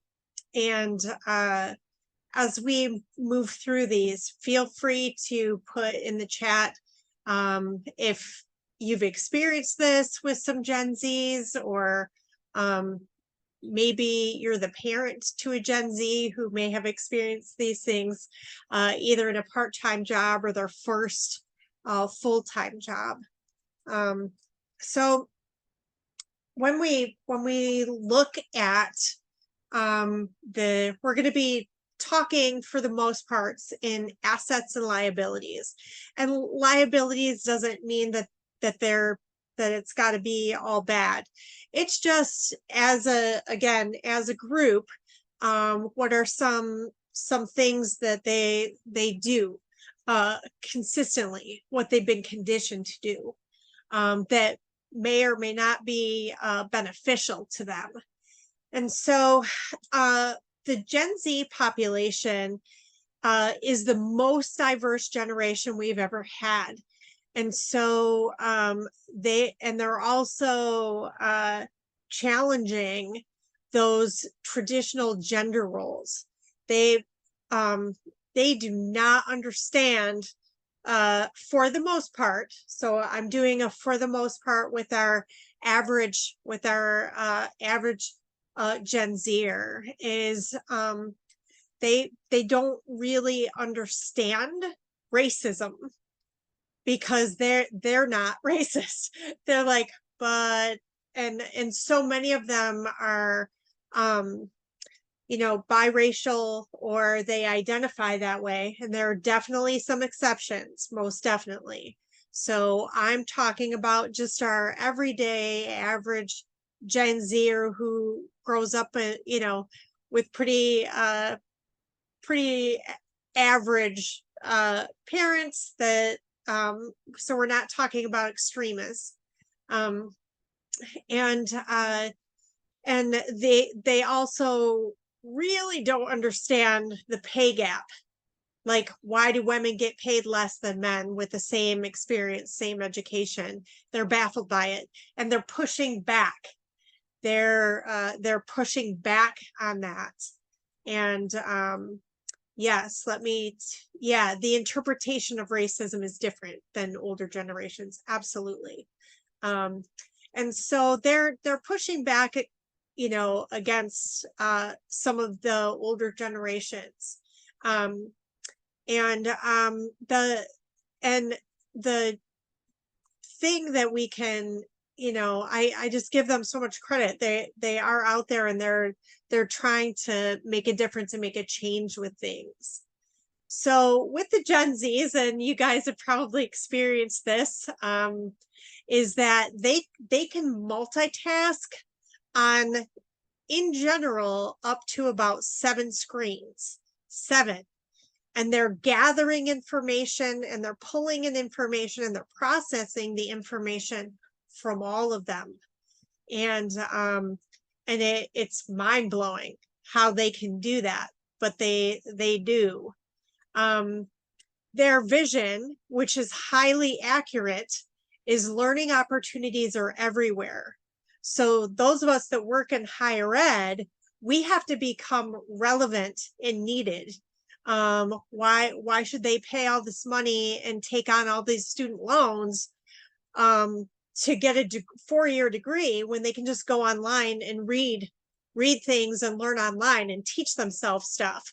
and as we move through these, feel free to put in the chat if you've experienced this with some Gen Zs, or maybe you're the parent to a Gen Z who may have experienced these things either in a part-time job or their first full-time job. So when we look at we're going to be talking for the most parts in assets and liabilities. And liabilities doesn't mean that it's got to be all bad. It's just as a group, what are some things that they do consistently, what they've been conditioned to do, that may or may not be beneficial to them. And so the Gen Z population is the most diverse generation we've ever had. And so they're also challenging those traditional gender roles. They do not understand for the most part. So I'm doing a for the most part with our average Gen Zer is they don't really understand racism because they're not racist. They're like, but and so many of them are biracial, or they identify that way, and there are definitely some exceptions, most definitely. So I'm talking about just our everyday average Gen Zer who grows up with pretty average parents that so we're not talking about extremists. And they also really don't understand the pay gap. Like, why do women get paid less than men with the same experience, same education? They're baffled by it, and they're pushing back. They're pushing back on that. And yes, the interpretation of racism is different than older generations, absolutely. And so they're pushing back at, against some of the older generations. And the thing that we can, I just give them so much credit. They are out there, and they're trying to make a difference and make a change with things. So with the Gen Zs, and you guys have probably experienced this, is that they can multitask on, in general, up to about 7 screens. 7. And they're gathering information, and they're pulling in information, and they're processing the information from all of them. And it's mind-blowing how they can do that, but they do. Their vision, which is highly accurate, is learning opportunities are everywhere. So those of us that work in higher ed, we have to become relevant and needed. Why should they pay all this money and take on all these student loans to get a 4-year degree when they can just go online and read things and learn online and teach themselves stuff?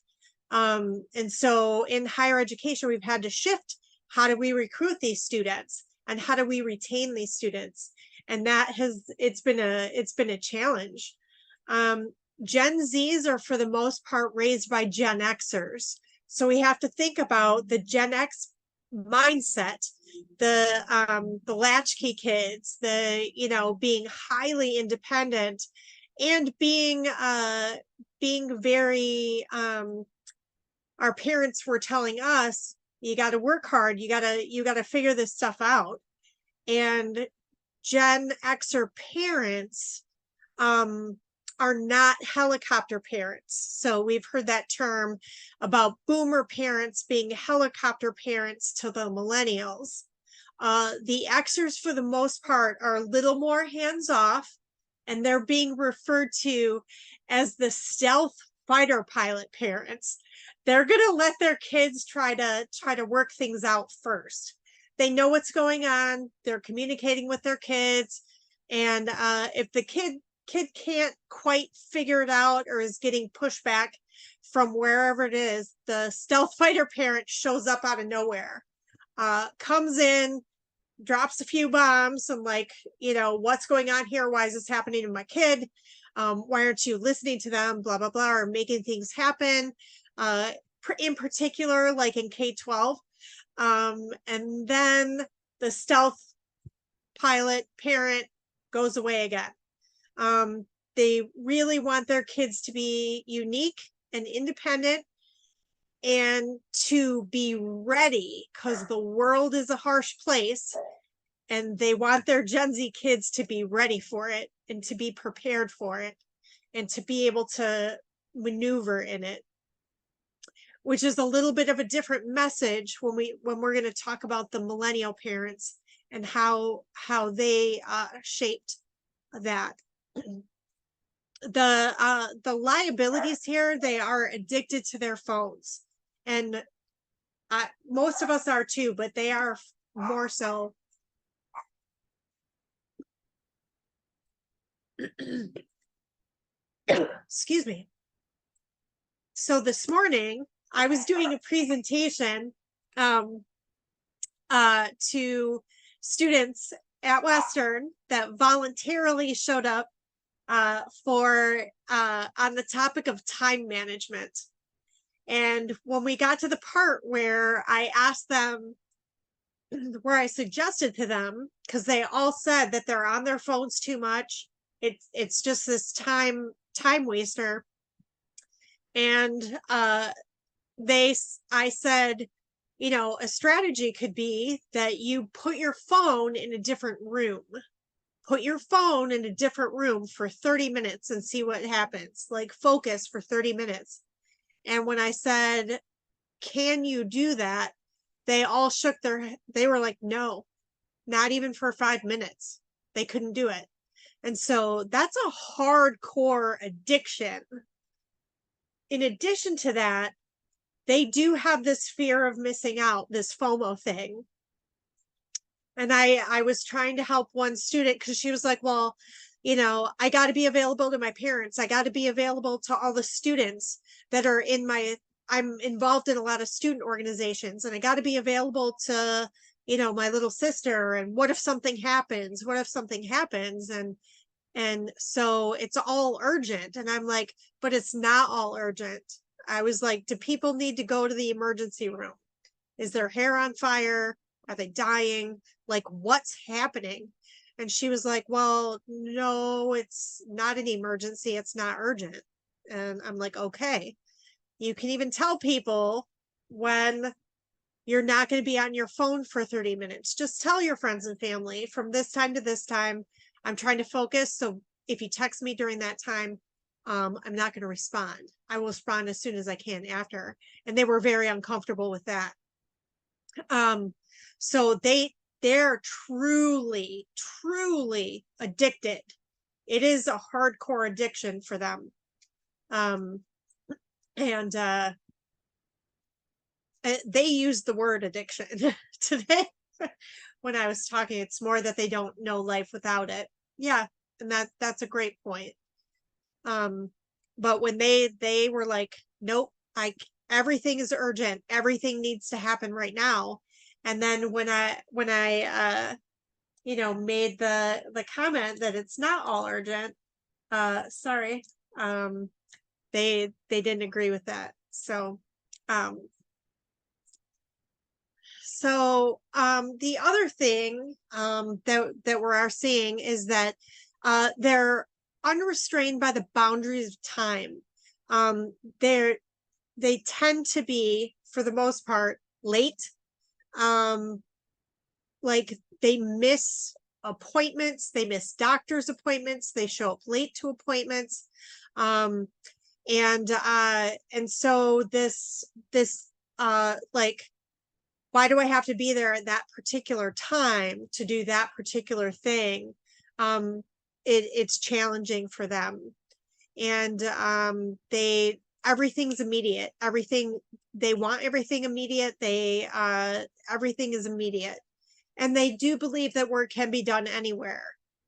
And so in higher education, we've had to shift how do we recruit these students, and how do we retain these students? And it's been a challenge. Gen Zs are for the most part raised by Gen Xers. So we have to think about the Gen X mindset, the latchkey kids, being highly independent and being very, our parents were telling us, you got to work hard, you got to figure this stuff out. And Gen Xer parents are not helicopter parents. So we've heard that term about boomer parents being helicopter parents to the millennials. The Xers, for the most part, are a little more hands off, and they're being referred to as the stealth fighter pilot parents. They're going to let their kids try to work things out first. They know what's going on. They're communicating with their kids. And if the kid can't quite figure it out or is getting pushback from wherever it is, the stealth fighter parent shows up out of nowhere, comes in, drops a few bombs and what's going on here? Why is this happening to my kid? Why aren't you listening to them? Blah, blah, blah, or making things happen. In particular, like in K-12. And then the stealth pilot parent goes away again. They really want their kids to be unique and independent and to be ready, because the world is a harsh place, and they want their Gen Z kids to be ready for it and to be prepared for it and to be able to maneuver in it, which is a little bit of a different message when we're going to talk about the millennial parents and how they shaped that. The liabilities here, they are addicted to their phones, and most of us are too, but they are more so. Excuse me. So this morning I was doing a presentation to students at Western that voluntarily showed up for on the topic of time management. And when we got to the part where I asked them, where I suggested to them, because they all said that they're on their phones too much, it's just this time waster. And I said, a strategy could be that you put your phone in a different room. Put your phone in a different room for 30 minutes and see what happens. Like, focus for 30 minutes. And when I said, can you do that? They all they were like, no, not even for 5 minutes. They couldn't do it. And so that's a hardcore addiction. In addition to that, they do have this fear of missing out, this FOMO thing. And I was trying to help one student because she was like, well, I got to be available to my parents. I got to be available to all the students that are I'm involved in a lot of student organizations, and I got to be available to, my little sister. And what if something happens? What if something happens? And so it's all urgent. And I'm like, but it's not all urgent. I was like, do people need to go to the emergency room? Is their hair on fire? Are they dying? Like, what's happening? And she was like, well, no, it's not an emergency. It's not urgent. And I'm like, okay. You can even tell people when you're not going to be on your phone for 30 minutes. Just tell your friends and family, from this time to this time, I'm trying to focus. So if you text me during that time, I'm not going to respond. I will respond as soon as I can after. And they were very uncomfortable with that. So they're truly addicted. It is a hardcore addiction for them. And they use the word addiction today when I was talking. It's more that they don't know life without it. Yeah, and that's a great point. But when they were like, nope, everything is urgent, everything needs to happen right now. And then when I you know, made the comment that it's not all urgent, sorry, they didn't agree with that. So um the other thing that we are seeing is that they're unrestrained by the boundaries of time. Um, they're they tend to be, for the most part, late. Um, like they miss appointments, they miss doctor's appointments, they show up late to appointments. Um, and so this like, why do I have to be there at that particular time to do that particular thing? It's challenging for them. And everything's immediate. Everything, they want everything immediate. Everything is immediate. And they do believe that work can be done anywhere.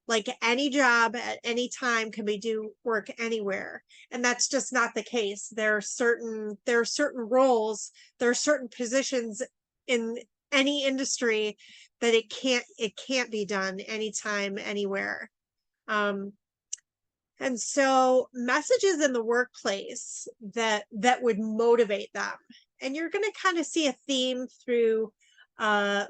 Like any job at any time can be do work anywhere. And that's just not the case. There are certain roles, there are certain positions in any industry that it can't be done anytime, anywhere. Um, and so messages in the workplace that would motivate them. And you're going to kind of see a theme through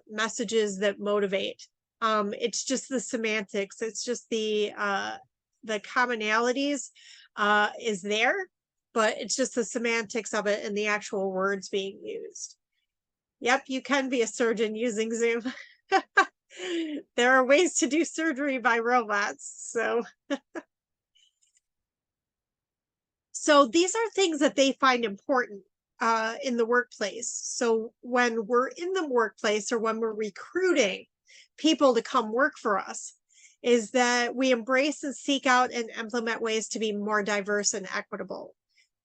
messages that motivate. It's just the semantics. It's just the commonalities is there, but it's just the semantics of it and the actual words being used. Yep, you can be a surgeon using Zoom. There are ways to do surgery by robots. So these are things that they find important in the workplace. So when we're in the workplace or when we're recruiting people to come work for us, is that we embrace and seek out and implement ways to be more diverse and equitable.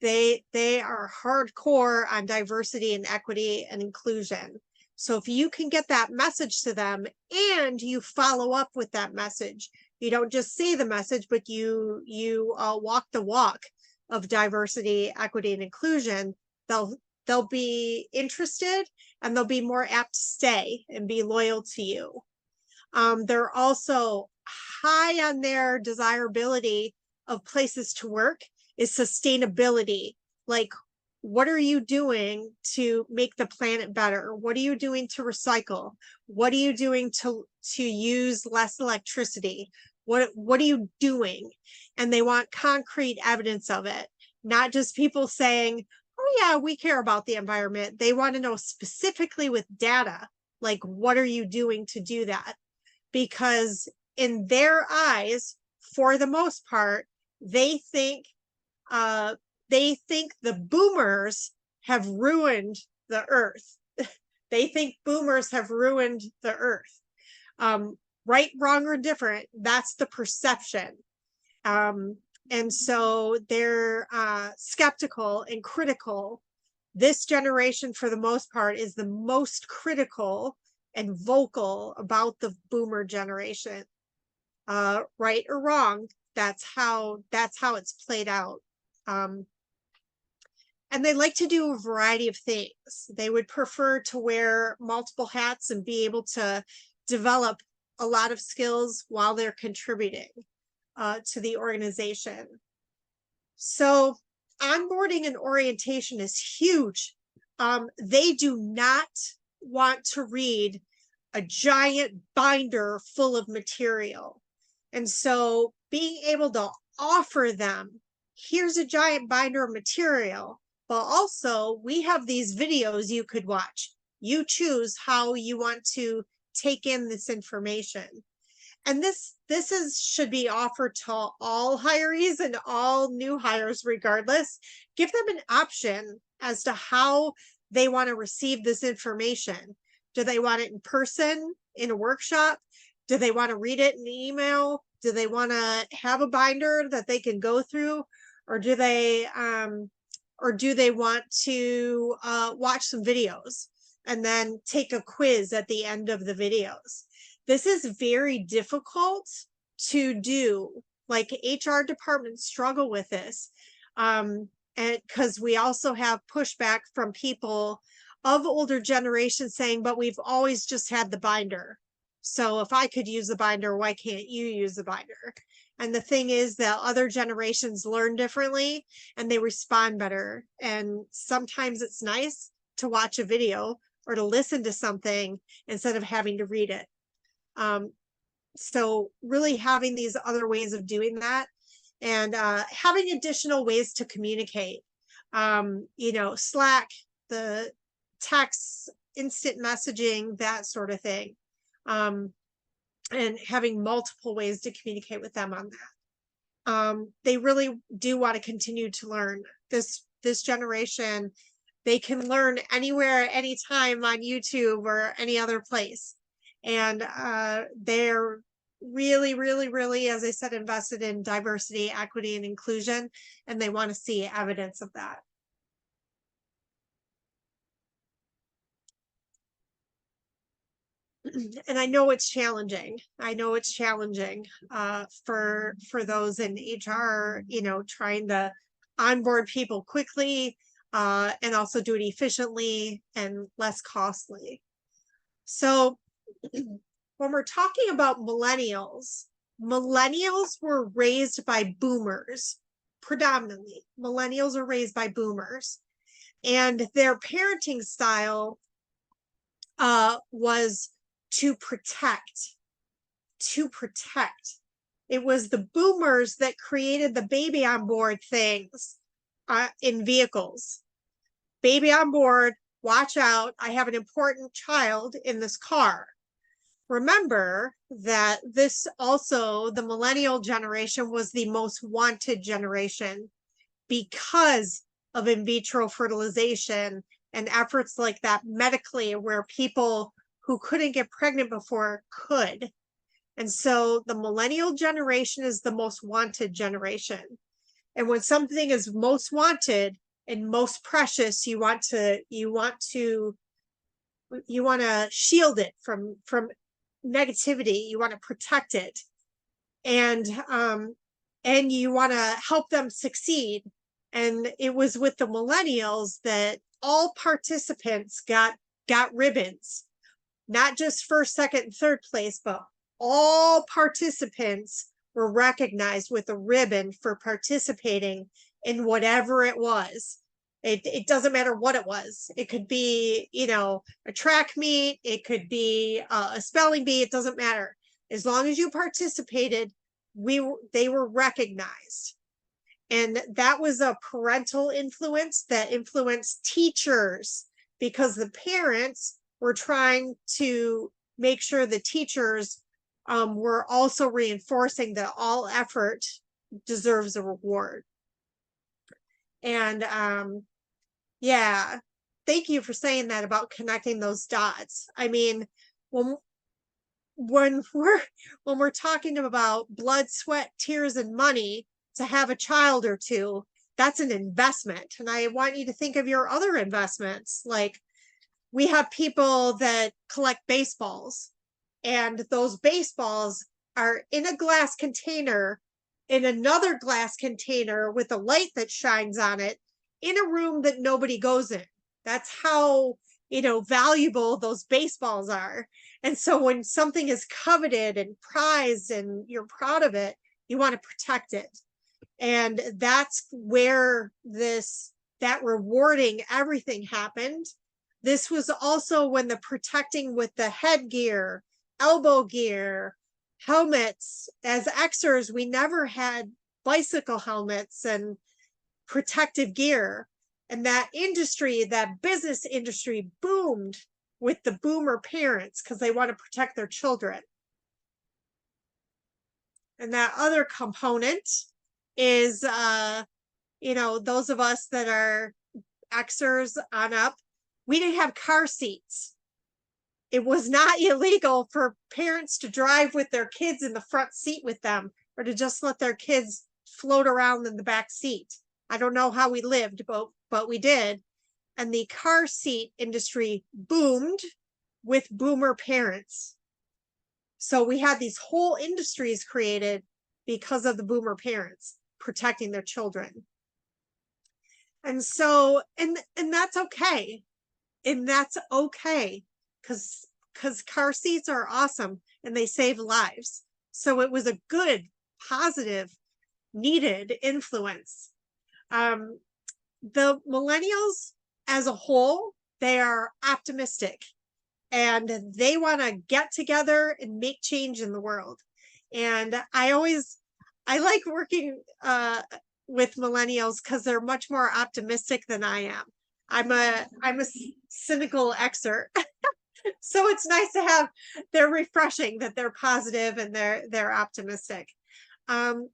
They are hardcore on diversity and equity and inclusion. So if you can get that message to them and you follow up with that message, you don't just say the message, but you walk the walk of diversity, equity, and inclusion, they'll be interested and they'll be more apt to stay and be loyal to you. They're also high on their desirability of places to work is sustainability. Like, what are you doing to make the planet better? What are you doing to recycle? What are you doing to use less electricity? What are you doing? And they want concrete evidence of it, not just people saying, oh yeah, we care about the environment. They want to know specifically with data, like, what are you doing to do that? Because in their eyes, for the most part, they think the boomers have ruined the earth. They think boomers have ruined the earth. Right, wrong, or different, that's the perception. And so they're skeptical and critical. This generation, for the most part, is the most critical and vocal about the boomer generation. Right or wrong, that's how it's played out. And they like to do a variety of things. They would prefer to wear multiple hats and be able to develop a lot of skills while they're contributing to the organization. So onboarding and orientation is huge. They do not want to read a giant binder full of material. And so being able to offer them, here's a giant binder of material, but also we have these videos you could watch. You choose how you want to take in this information. And this should be offered to all hirees and all new hires regardless. Give them an option as to how they want to receive this information. Do they want it in person in a workshop? Do they want to read it in email? Do they want to have a binder that they can go through? Or do they want to watch some videos and then take a quiz at the end of the videos? This is very difficult to do. Like, HR departments struggle with this. And because we also have pushback from people of older generations saying, but we've always just had the binder. So if I could use the binder, why can't you use the binder? And the thing is that other generations learn differently and they respond better. And sometimes it's nice to watch a video or to listen to something instead of having to read it. So really having these other ways of doing that, and having additional ways to communicate, you know, Slack, the text, instant messaging, that sort of thing. And having multiple ways to communicate with them on that. They really do want to continue to learn. This generation, they can learn anywhere, anytime on YouTube or any other place. And they're really, really, really, as I said, invested in diversity, equity, and inclusion, and they want to see evidence of that. And I know it's challenging. I know it's challenging for those in HR, you know, trying to onboard people quickly and also do it efficiently and less costly. So when we're talking about millennials, millennials were raised by boomers, predominantly. Millennials are raised by boomers, and their parenting style was to protect. It was the boomers that created the baby on board things in vehicles. Baby on board, watch out, I have an important child in this car. Remember that this also, the millennial generation was the most wanted generation because of in vitro fertilization and efforts like that medically, where people who couldn't get pregnant before could. And so the millennial generation is the most wanted generation. And when something is most wanted and most precious, you want to shield it from negativity. You want to protect it, and you want to help them succeed. And it was with the millennials that all participants got ribbons, not just first, second, and third place, but all participants were recognized with a ribbon for participating in whatever it was. It doesn't matter what it was. It could be, you know, a track meet. It could be a spelling bee. It doesn't matter. As long as you participated, they were recognized. And that was a parental influence that influenced teachers, because the parents were trying to make sure the teachers were also reinforcing that all effort deserves a reward. And yeah, thank you for saying that about connecting those dots. I mean, when we're talking about blood, sweat, tears, and money to have a child or two, that's an investment. And I want you to think of your other investments. Like, we have people that collect baseballs, and those baseballs are in a glass container, in another glass container with a light that shines on it, in a room that nobody goes in. That's how, you know, valuable those baseballs are. And so when something is coveted and prized and you're proud of it, you want to protect it. And that's where that rewarding everything happened. This was also when the protecting with the headgear, elbow gear, helmets. As Xers, we never had bicycle helmets and protective gear. And that industry, that business industry, boomed with the boomer parents because they want to protect their children. And that other component is, you know, those of us that are Xers on up, we didn't have car seats. It was not illegal for parents to drive with their kids in the front seat with them, or to just let their kids float around in the back seat. I don't know how we lived, but we did. And the car seat industry boomed with boomer parents. So we had these whole industries created because of the boomer parents protecting their children. And so, and that's okay. And that's okay, because car seats are awesome and they save lives. So it was a good, positive, needed influence. Um, the millennials as a whole, they are optimistic and they want to get together and make change in the world. And I like working with millennials because they're much more optimistic than I am. I'm a cynical Xer. So it's nice to have, they're refreshing that they're positive and they're optimistic. Um,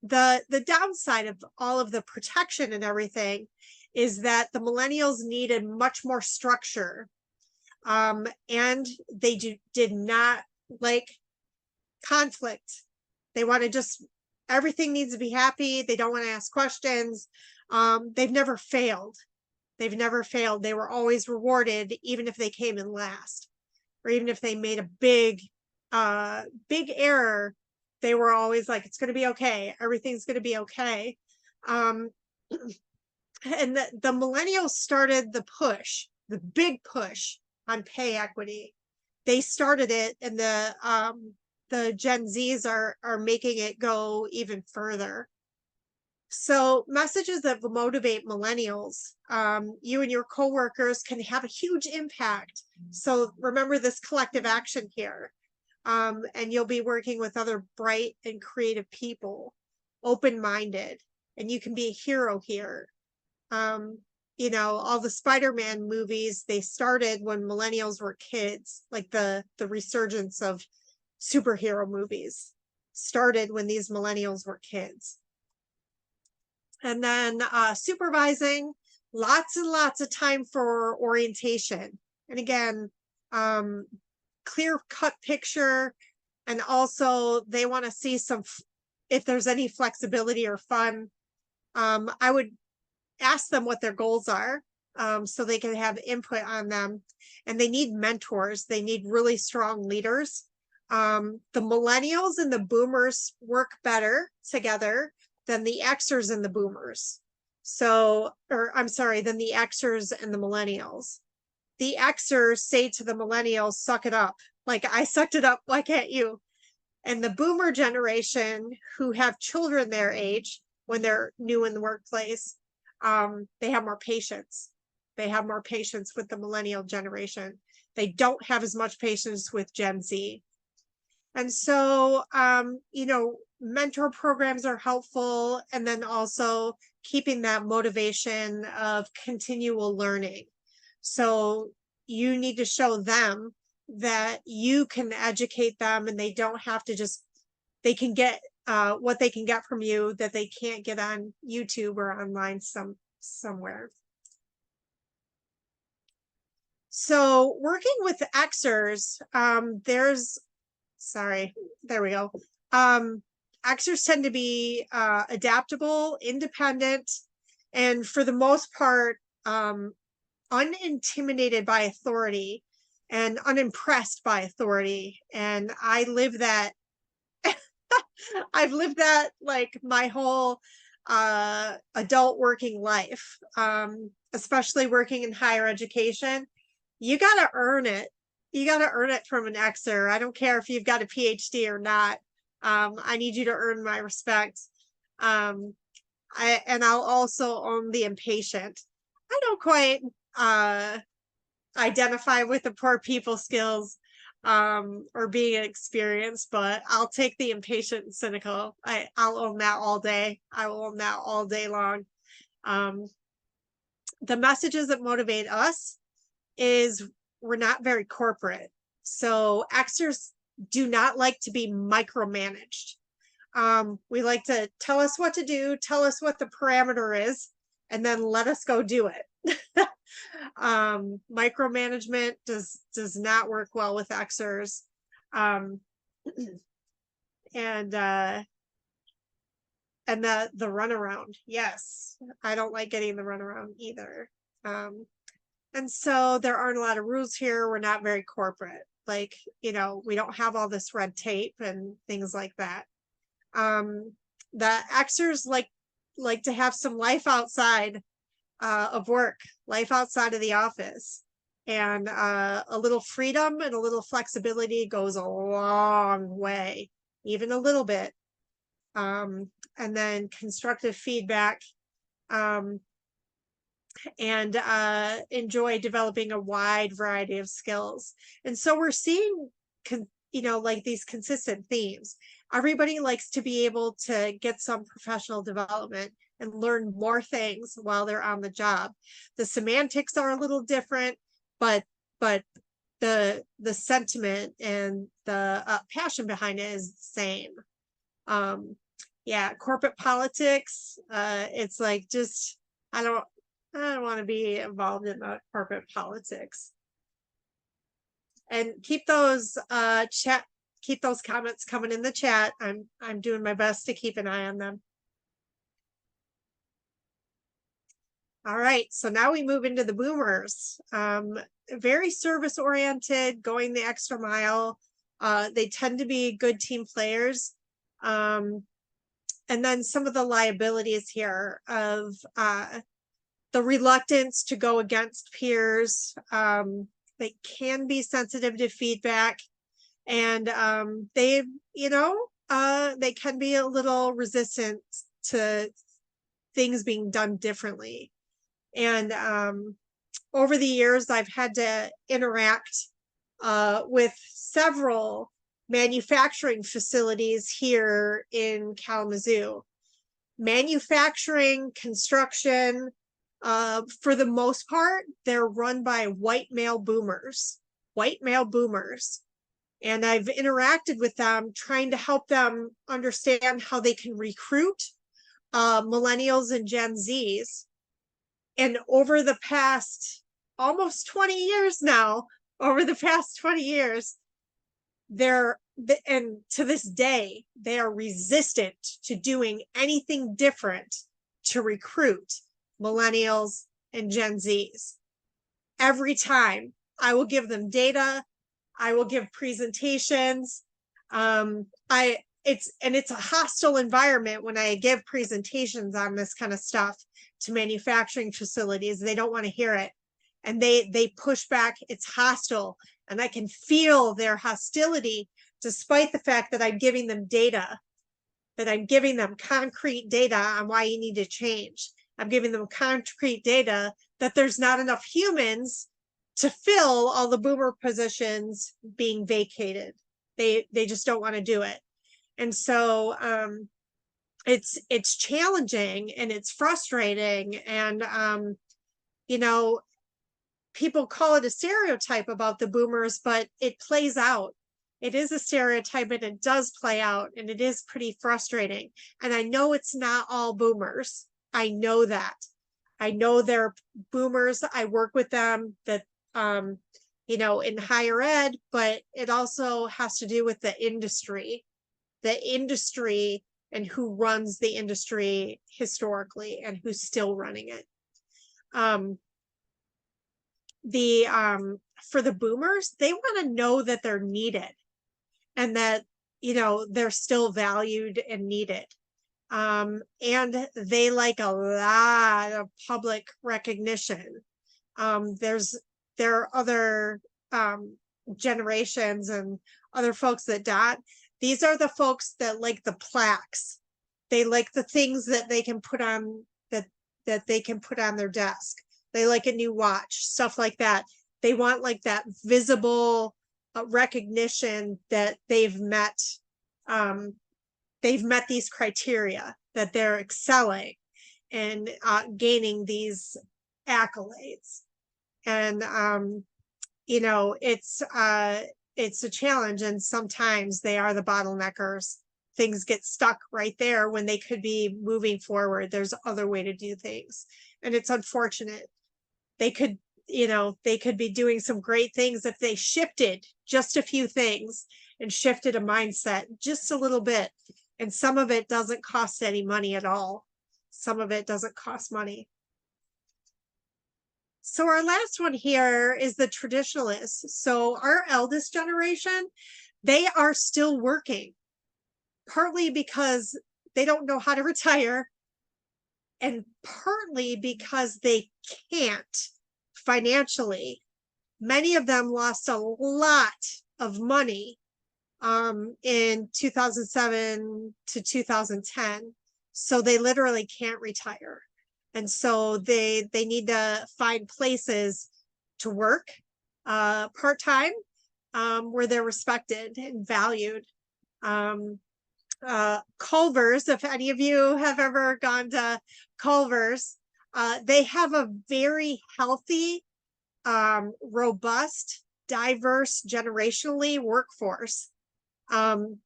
the downside of all of the protection and everything is that the millennials needed much more structure. And they did not like conflict. They want to just, everything needs to be happy. They don't want to ask questions. They've never failed. They've never failed. They were always rewarded, even if they came in last, or even if they made a big error. They were always like, it's going to be okay. Everything's going to be okay. And the millennials started the big push on pay equity. They started it, and the Gen Zs are making it go even further. So messages that motivate millennials, you and your coworkers can have a huge impact. So remember this collective action here. And you'll be working with other bright and creative people, open-minded, and you can be a hero here. All the Spider-Man movies, they started when millennials were kids, like the resurgence of superhero movies started when these millennials were kids. And then supervising, lots and lots of time for orientation. And again, clear cut picture. And also they want to see if there's any flexibility or fun. I would ask them what their goals are, so they can have input on them. And they need mentors. They need really strong leaders. The millennials and the boomers work better together than the Xers and the boomers. Than the Xers and the millennials. The Xers say to the millennials, suck it up. Like, I sucked it up, why can't you? And the boomer generation, who have children their age when they're new in the workplace, they have more patience. They have more patience with the millennial generation. They don't have as much patience with Gen Z. And so, mentor programs are helpful. And then also keeping that motivation of continual learning. So you need to show them that you can educate them, and they don't have to they can get what they can get from you that they can't get on YouTube or online somewhere. So working with the Xers, there we go. Xers tend to be adaptable, independent, and for the most part, unintimidated by authority and unimpressed by authority. And I live that. I've lived that like my whole adult working life, especially working in higher education. You got to earn it. You got to earn it from an Xer. I don't care if you've got a PhD or not. I need you to earn my respect. I'll also own the impatient. I don't quite identify with the poor people skills or being experienced, but I'll take the impatient and cynical. I'll own that all day. I will own that all day long. The messages that motivate us is we're not very corporate. So Xers do not like to be micromanaged. We like to tell us what to do, tell us what the parameter is, and then let us go do it. Micromanagement does not work well with Xers. And the runaround. Yes, I don't like getting the runaround either. And so there aren't a lot of rules here. We're not very corporate. Like, we don't have all this red tape and things like that. The Xers like to have some life outside of work, life outside of the office. And a little freedom and a little flexibility goes a long way, even a little bit. And then constructive feedback, and enjoy developing a wide variety of skills. And so we're seeing, like these consistent themes. Everybody likes to be able to get some professional development and learn more things while they're on the job. The semantics are a little different, but the sentiment and the passion behind it is the same. Yeah, corporate politics, it's like, just I don't want to be involved in the corporate politics. And keep those comments coming in the chat. I'm doing my best to keep an eye on them. All right, so now we move into the boomers. Very service oriented, going the extra mile. They tend to be good team players. And then some of the liabilities here of the reluctance to go against peers. They can be sensitive to feedback, and they can be a little resistant to things being done differently. And over the years, I've had to interact with several manufacturing facilities here in Kalamazoo. Manufacturing, construction, for the most part, they're run by white male boomers. And I've interacted with them, trying to help them understand how they can recruit millennials and Gen Zs. And over the past almost 20 years now, and to this day, they are resistant to doing anything different to recruit millennials and Gen Zs. Every time I will give them data, I will give presentations. It's a hostile environment when I give presentations on this kind of stuff to manufacturing facilities. They don't want to hear it, and they push back. It's hostile, and I can feel their hostility, despite the fact that I'm giving them data, that I'm giving them concrete data on why you need to change. I'm giving them concrete data that there's not enough humans to fill all the boomer positions being vacated. They just don't want to do it. And so it's challenging and it's frustrating. And people call it a stereotype about the boomers, but it plays out. It is a stereotype, and it does play out, and it is pretty frustrating. And I know it's not all boomers. I know that. I know they're boomers. I work with them that, in higher ed, but it also has to do with the industry and who runs the industry historically and who's still running it. For the boomers, they want to know that they're needed and that, they're still valued and needed. And they like a lot of public recognition. There are other generations and other folks that dot. These are the folks that like the plaques. They like the things that they can put on that they can put on their desk. They like a new watch, stuff like that. They want like that visible recognition that they've met these criteria, that they're excelling and gaining these accolades. And it's a challenge, and sometimes they are the bottleneckers. Things get stuck right there when they could be moving forward. There's other way to do things, and it's unfortunate. They could be doing some great things if they shifted just a few things and shifted a mindset just a little bit. And some of it doesn't cost any money at all. Some of it doesn't cost money. So our last one here is the traditionalists. So our eldest generation, they are still working, partly because they don't know how to retire, and partly because they can't financially. Many of them lost a lot of money in 2007 to 2010. So they literally can't retire. And so they need to find places to work part-time where they're respected and valued. Culver's, if any of you have ever gone to Culver's, they have a very healthy, robust, diverse, generationally workforce.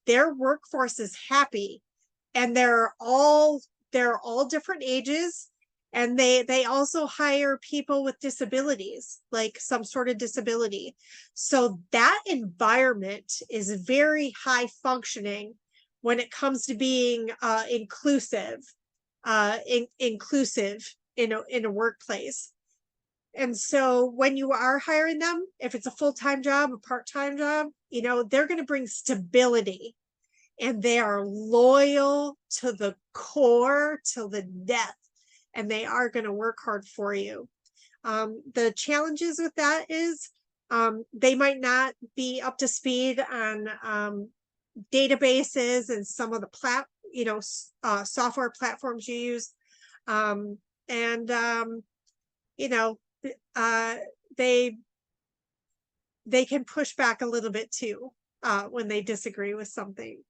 Their workforce is happy, and they're all different ages, and they also hire people with disabilities, like some sort of disability. So that environment is very high functioning when it comes to being inclusive, inclusive in a workplace. And so when you are hiring them, if it's a full-time job, a part-time job, they're going to bring stability, and they are loyal to the core till the death, and they are going to work hard for you. The challenges with that is they might not be up to speed on databases and some of the software platforms you use. And uh, they can push back a little bit too when they disagree with something.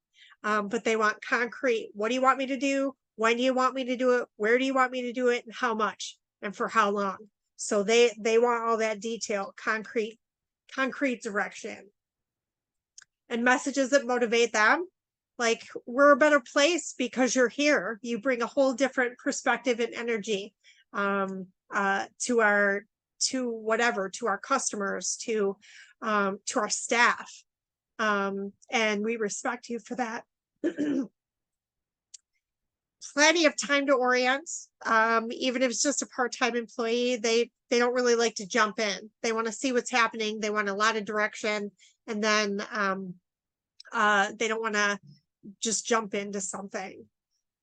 But they want concrete. What do you want me to do? When do you want me to do it? Where do you want me to do it? And how much? And for how long? So they want all that detail, concrete direction, and messages that motivate them. Like, we're a better place because you're here. You bring a whole different perspective and energy to our customers, to our staff, and we respect you for that. Plenty of time to orient. Even if it's just a part-time employee, they don't really like to jump in. They want to see what's happening. They want a lot of direction, and then they don't want to just jump into something.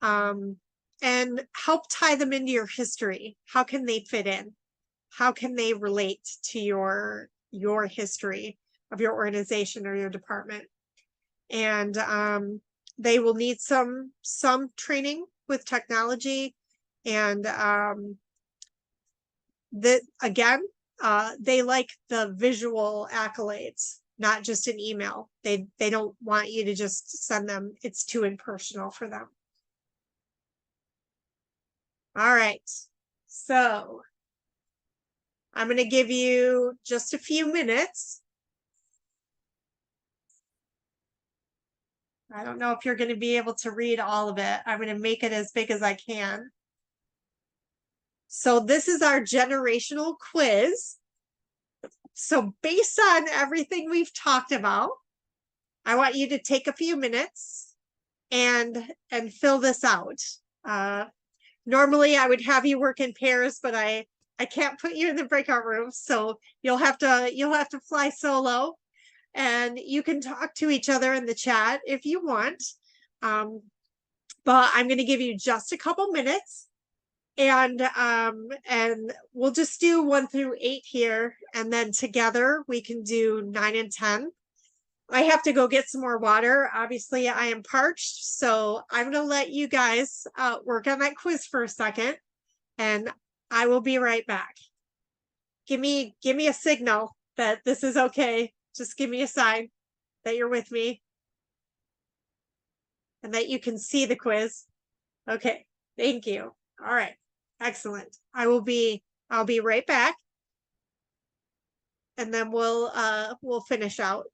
And help tie them into your history. How can they fit in? How can they relate to your history of your organization or your department? And they will need some training with technology, and that again, they like the visual accolades, not just an email. They don't want you to just send them. It's too impersonal for them. All right, so I'm going to give you just a few minutes. I don't know if you're going to be able to read all of it. I'm going to make it as big as I can. So this is our generational quiz. So based on everything we've talked about, I want you to take a few minutes and fill this out. Normally I would have you work in pairs, but I can't put you in the breakout room, so you'll have to fly solo, and you can talk to each other in the chat if you want. But I'm going to give you just a couple minutes, and we'll just do 1 through 8 here, and then together we can do 9 and 10. I have to go get some more water. Obviously, I am parched, so I'm going to let you guys work on that quiz for a second, and I will be right back. Give me a signal that this is okay. Just give me a sign that you're with me and that you can see the quiz. Okay, thank you. All right, excellent. I'll be right back, and then we'll finish out.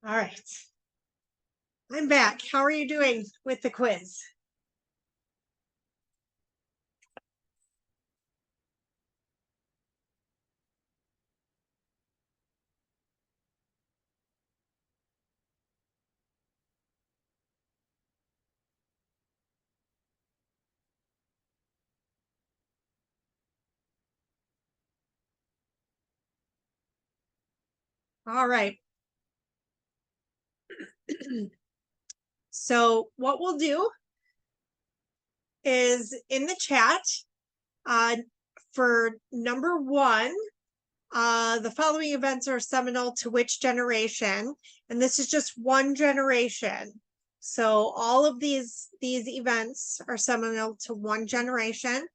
All right. I'm back. How are you doing with the quiz? All right. So what we'll do is in the chat, for number one, the following events are seminal to which generation? And this is just one generation. So all of these events are seminal to one generation.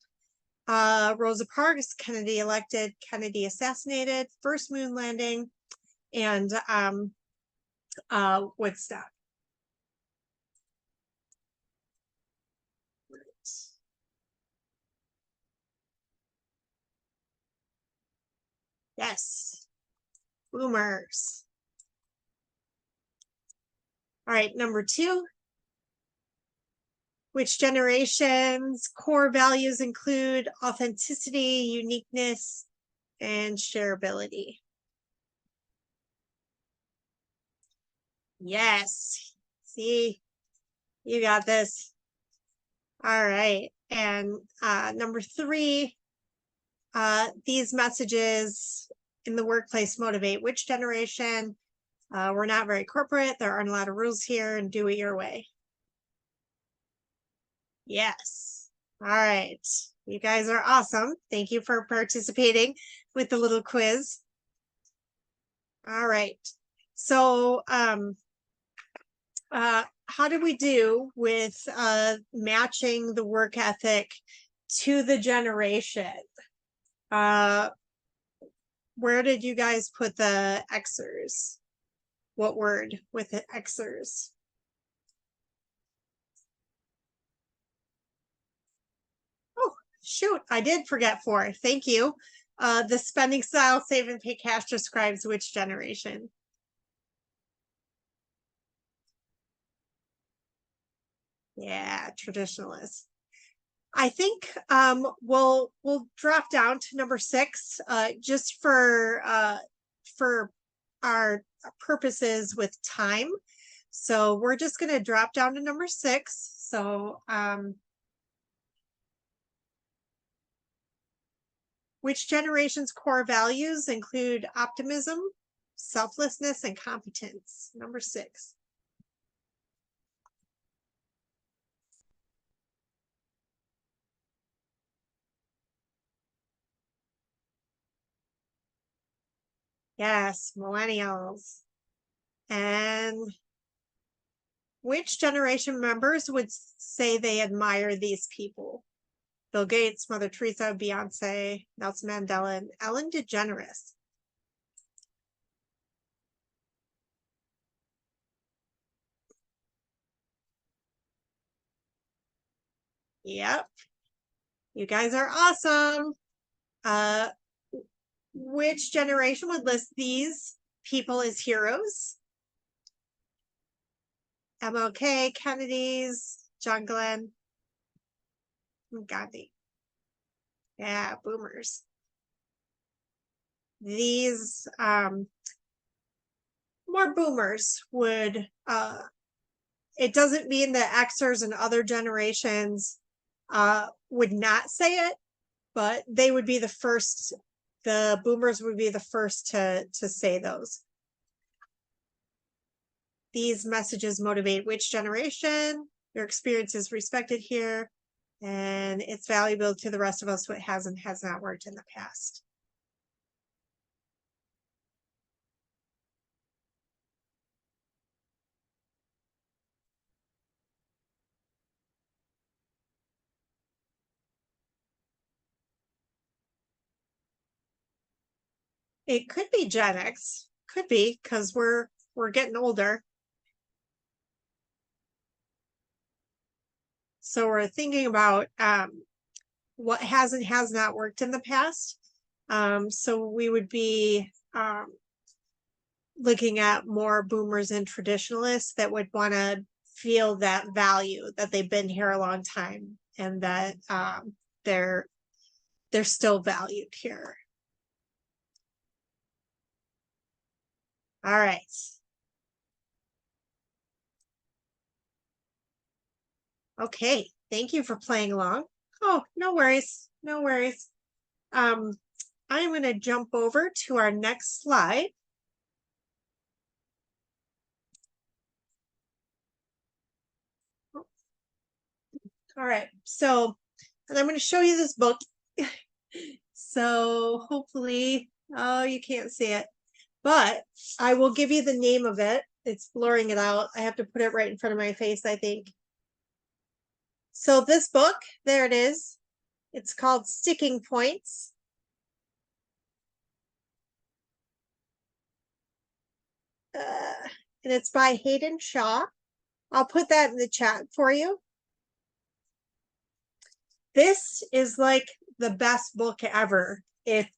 Rosa Parks, Kennedy elected, Kennedy assassinated, first moon landing, and Woodstock. Yes, boomers. All right, number two. Which generation's core values include authenticity, uniqueness, and shareability? Yes. See, you got this. All right. And number three, these messages in the workplace motivate which generation? We're not very corporate. There aren't a lot of rules here, and do it your way. Yes. All right. You guys are awesome. Thank you for participating with the little quiz. All right. So, how did we do with matching the work ethic to the generation? Where did you guys put the Xers? What word with the Xers? Oh, shoot, I did forget 4. Thank you. The spending style, save and pay cash describes which generation? Yeah, traditionalist. I think we'll drop down to number 6 just for our purposes with time. So we're just going to drop down to number 6. So which generation's core values include optimism, selflessness, and competence? Number 6. Yes, millennials. And which generation members would say they admire these people? Bill Gates, Mother Teresa, Beyonce, Nelson Mandela, and Ellen DeGeneres. Yep. You guys are awesome. Which generation would list these people as heroes? MLK, Kennedy's, John Glenn, Gandhi. Yeah, boomers. These more boomers would it doesn't mean that Xers and other generations would not say it, but they would be the first. The boomers would be the first to say those. These messages motivate which generation? Your experience is respected here, and it's valuable to the rest of us what has and has not worked in the past. It could be Gen X, could be, because we're getting older. So we're thinking about what has and has not worked in the past. So we would be looking at more boomers and traditionalists that would want to feel that value that they've been here a long time and that they're still valued here. All right. Okay, thank you for playing along. Oh, no worries, no worries. I'm going to jump over to our next slide. All right, so and I'm going to show you this book. So hopefully, oh, you can't see it, but I will give you the name of it. It's blurring it out. I have to put it right in front of my face, I think. So this book, there it is. It's called Sticking Points. And it's by Hayden Shaw. I'll put that in the chat for you. This is like the best book ever if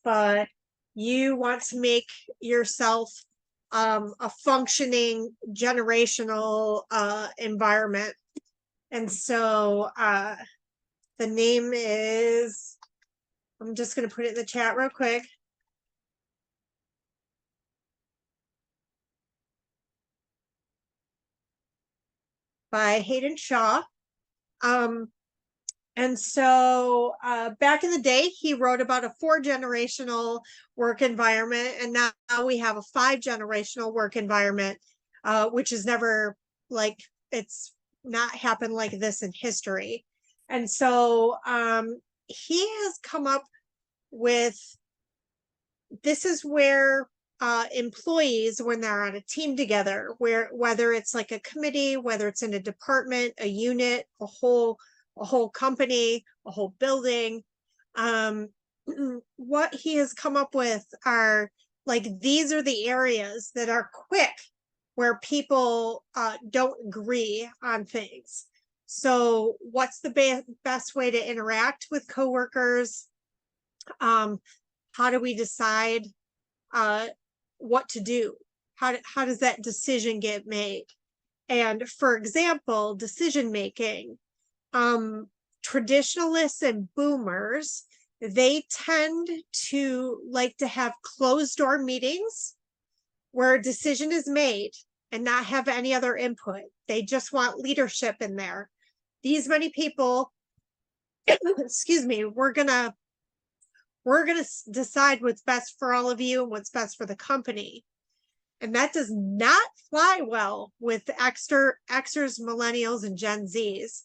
you want to make yourself a functioning generational environment. And so the name is, I'm just going to put it in the chat real quick. By Hayden Shaw. And so back in the day, he wrote about a 4-generational work environment. And now we have a 5-generational work environment, which is never like, it's not happened like this in history. And so he has come up with, this is where employees, when they're on a team together, whether it's like a committee, whether it's in a department, a unit, a whole company, a whole building, what he has come up with are like, these are the areas that are quick where people don't agree on things. So what's the best way to interact with coworkers? How do we decide what to do? How does that decision get made? And for example, decision making, traditionalists and boomers, they tend to like to have closed door meetings where a decision is made and not have any other input. They just want leadership in there. These many people, excuse me, we're gonna decide what's best for all of you and what's best for the company. And that does not fly well with Xers, millennials, and Gen Zs.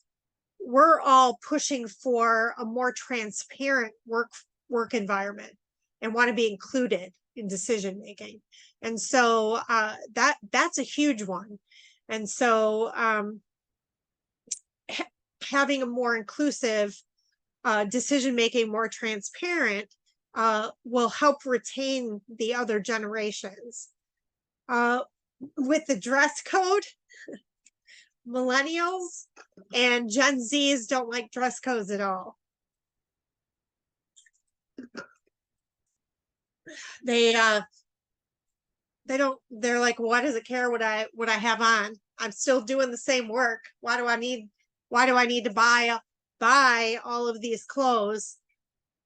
We're all pushing for a more transparent work environment and want to be included in decision making. And so that's a huge one. And so having a more inclusive decision making, more transparent, will help retain the other generations. With the dress code, millennials and Gen Zs don't like dress codes at all. They don't, they're like, why does it care what I have on? I'm still doing the same work. Why do I need to buy all of these clothes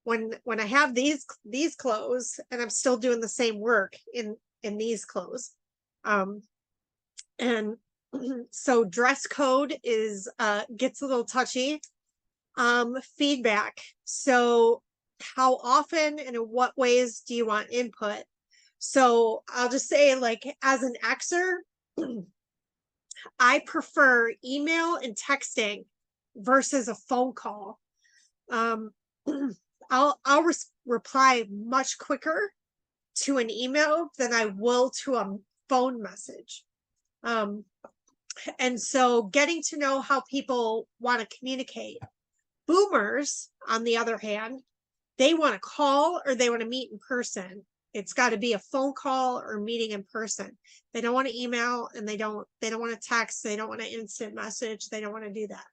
when I have these clothes and I'm still doing the same work in these clothes? And so dress code is gets a little touchy. Feedback. So how often and in what ways do you want input? So I'll just say, like, as an Xer, I prefer email and texting versus a phone call. I'll reply much quicker to an email than I will to a phone message. And so getting to know how people want to communicate. Boomers, on the other hand, they want to call or they want to meet in person. It's got to be a phone call or meeting in person. They don't want to email, and they don't want to text. They don't want to instant message. They don't want to do that.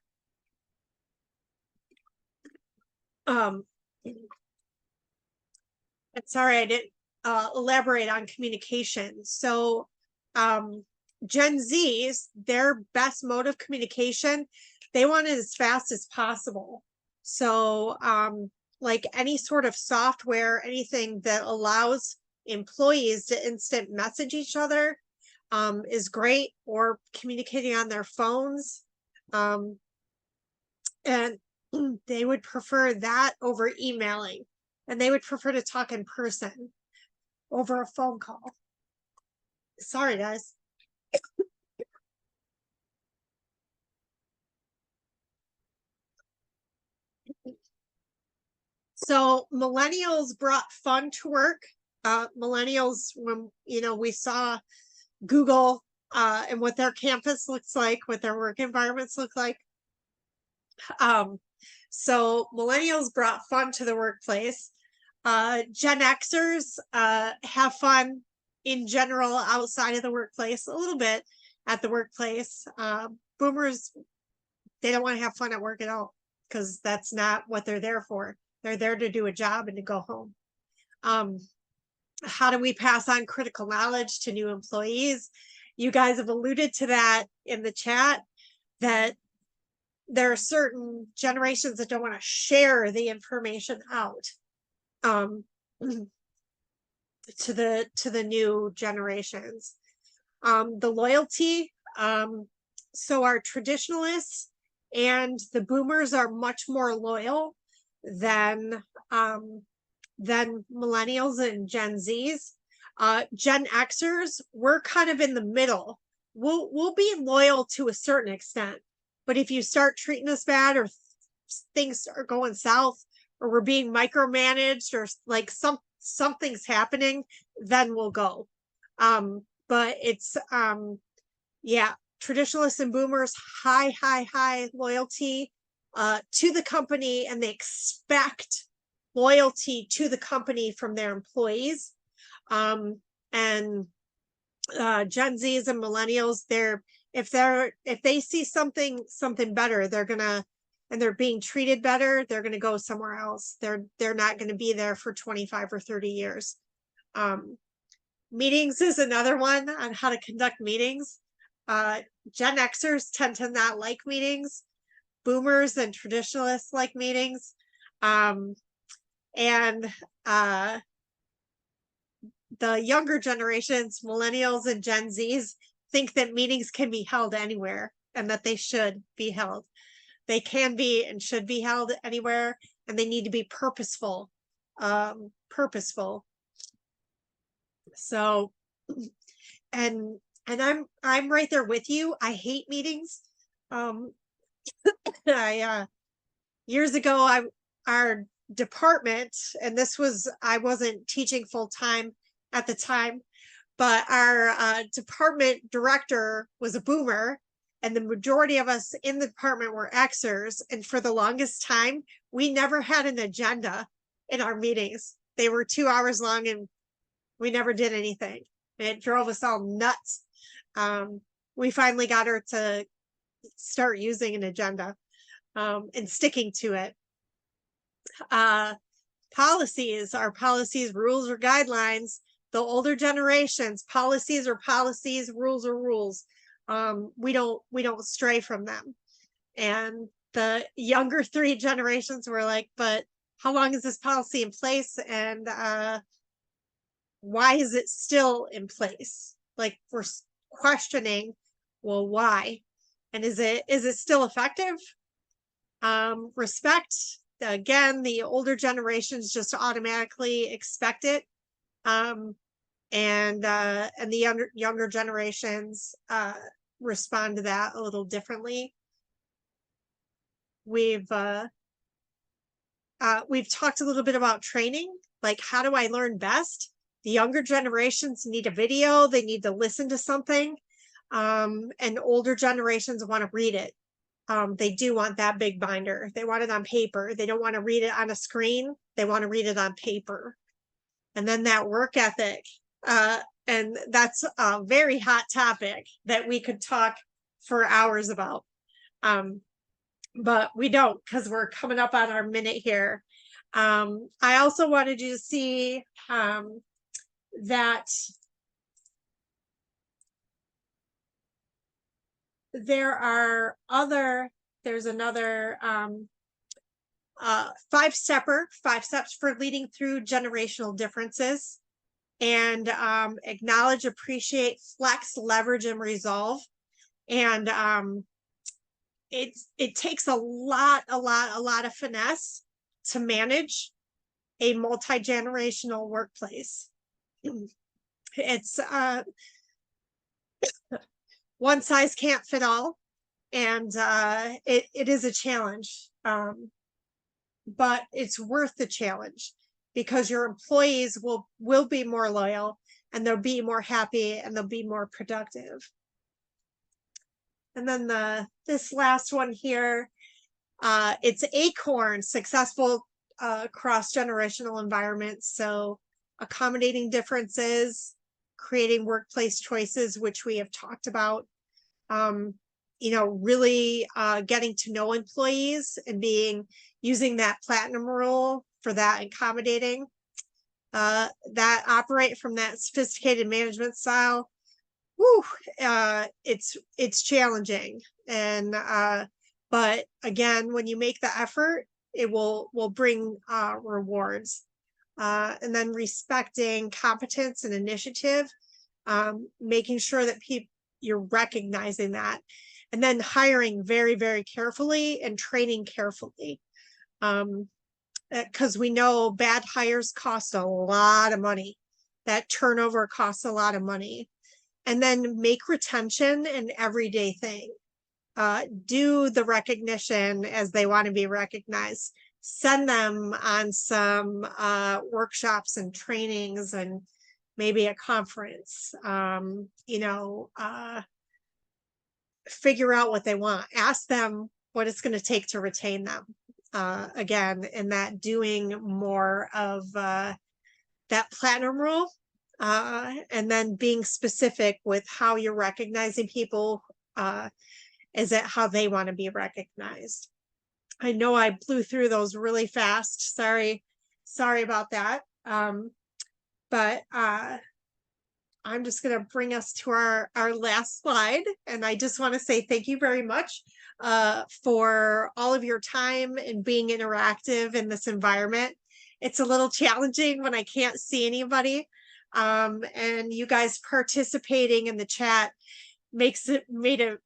And sorry, elaborate on communication. So Gen Z's, their best mode of communication, they want it as fast as possible. So like any sort of software, anything that allows employees to instant message each other is great, or communicating on their phones. And they would prefer that over emailing, and they would prefer to talk in person over a phone call. Sorry, guys. So millennials brought fun to work. Millennials, when we saw Google and what their campus looks like, what their work environments look like. So millennials brought fun to the workplace. Gen Xers have fun in general outside of the workplace, a little bit at the workplace. Boomers, they don't want to have fun at work at all, because that's not what they're there for. They're there to do a job and to go home. How do we pass on critical knowledge to new employees? You guys have alluded to that in the chat, that there are certain generations that don't want to share the information out to the new generations. The loyalty, so our traditionalists and the boomers are much more loyal than millennials and Gen Zs. Gen Xers, we're kind of in the middle. We'll be loyal to a certain extent, but if you start treating us bad, or things are going south, or we're being micromanaged, or like something's happening, then we'll go. But it's yeah, traditionalists and boomers, high loyalty to the company, and they expect loyalty to the company from their employees. And Gen Zs and millennials, if they see something better, and they're being treated better, they're gonna go somewhere else. They're not gonna be there for 25 or 30 years. Meetings is another one on how to conduct meetings. Gen Xers tend to not like meetings. Boomers and traditionalists like meetings. And the younger generations, millennials and Gen Zs, think that meetings can be held anywhere, and that they should be held. They can be and should be held anywhere, and they need to be purposeful. So, and I'm right there with you. I hate meetings. Years ago, our department, and I wasn't teaching full time at the time, but our department director was a boomer, and the majority of us in the department were Xers. And for the longest time, we never had an agenda in our meetings. They were 2 hours long, and we never did anything. It drove us all nuts. We finally got her to start using an agenda and sticking to it. Policies, rules, or guidelines. The older generations, policies are policies, rules are rules. We don't stray from them. And the younger 3 generations were like, but how long is this policy in place? And why is it still in place? Like, we're questioning, well, why? And is it still effective? Respect, again, the older generations just automatically expect it. And the younger generations respond to that a little differently. We've talked a little bit about training, like, how do I learn best? The younger generations need a video, they need to listen to something, and older generations want to read it. They do want that big binder. They want it on paper. They don't want to read it on a screen. They want to read it on paper. And then that work ethic, and that's a very hot topic that we could talk for hours about. But we don't, because we're coming up on our minute here. I also wanted you to see that there's another 5 steps for leading through generational differences, and acknowledge, appreciate, flex, leverage, and resolve. And it takes a lot of finesse to manage a multi-generational workplace. It's one size can't fit all, and it is a challenge, but it's worth the challenge, because your employees will be more loyal, and they'll be more happy, and they'll be more productive. And then this last one here, it's ACORN, successful cross-generational environments. So accommodating differences, creating workplace choices, which we have talked about, really getting to know employees and using that platinum rule for that, accommodating, that operate from that sophisticated management style. Woo, it's challenging, and but again, when you make the effort, it will bring rewards. And then respecting competence and initiative, making sure that you're recognizing that, and then hiring very, very carefully and training carefully, because we know bad hires cost a lot of money. That turnover costs a lot of money. And then make retention an everyday thing. Do the recognition as they want to be recognized. Send them on some workshops and trainings, and maybe a conference. Figure out what they want. Ask them what it's going to take to retain them. Again, and that doing more of that platinum rule. And then being specific with how you're recognizing people. Is it how they want to be recognized? I know I blew through those really fast. Sorry about that. But I'm just going to bring us to our last slide. And I just want to say thank you very much for all of your time and being interactive in this environment. It's a little challenging when I can't see anybody. And you guys participating in the chat made it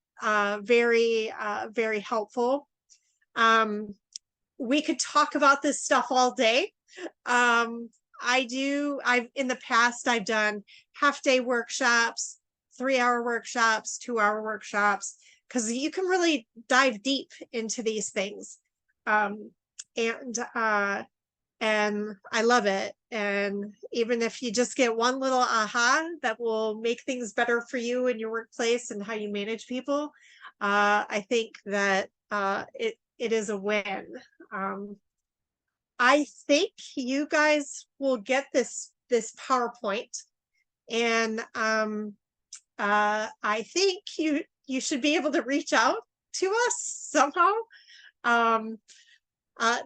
very, very helpful. We could talk about this stuff all day. I've in the past, I've done half-day workshops, 3-hour workshops, 2-hour workshops, because you can really dive deep into these things. And I love it. And even if you just get one little aha that will make things better for you in your workplace and how you manage people, I think that it is a win. I think you guys will get this PowerPoint, and I think you should be able to reach out to us somehow.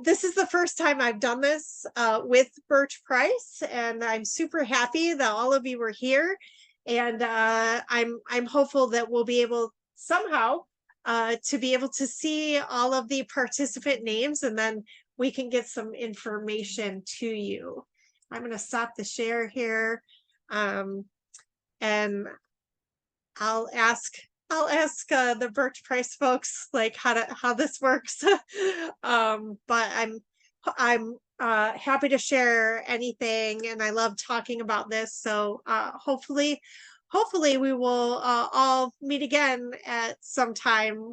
This is the first time I've done this with Birch Price, and I'm super happy that all of you were here. And I'm hopeful that we'll be able somehow to be able to see all of the participant names, and then we can get some information to you. I'm going to stop the share here, and I'll ask the Birch Price folks like how this works. But I'm happy to share anything, and I love talking about this. So hopefully we will all meet again at some time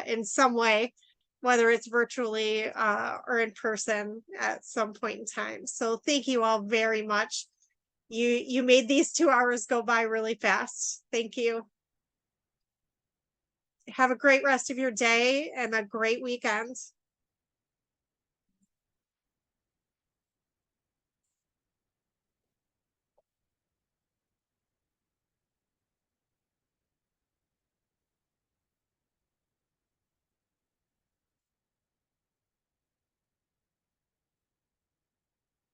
in some way, whether it's virtually or in person at some point in time. So thank you all very much. You made these 2 hours go by really fast. Thank you. Have a great rest of your day and a great weekend.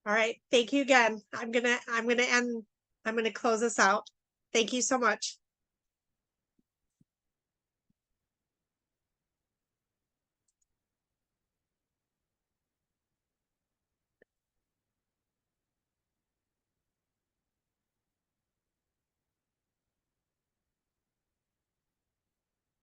All right. Thank you again. I'm gonna end I'm going to close us out. Thank you so much.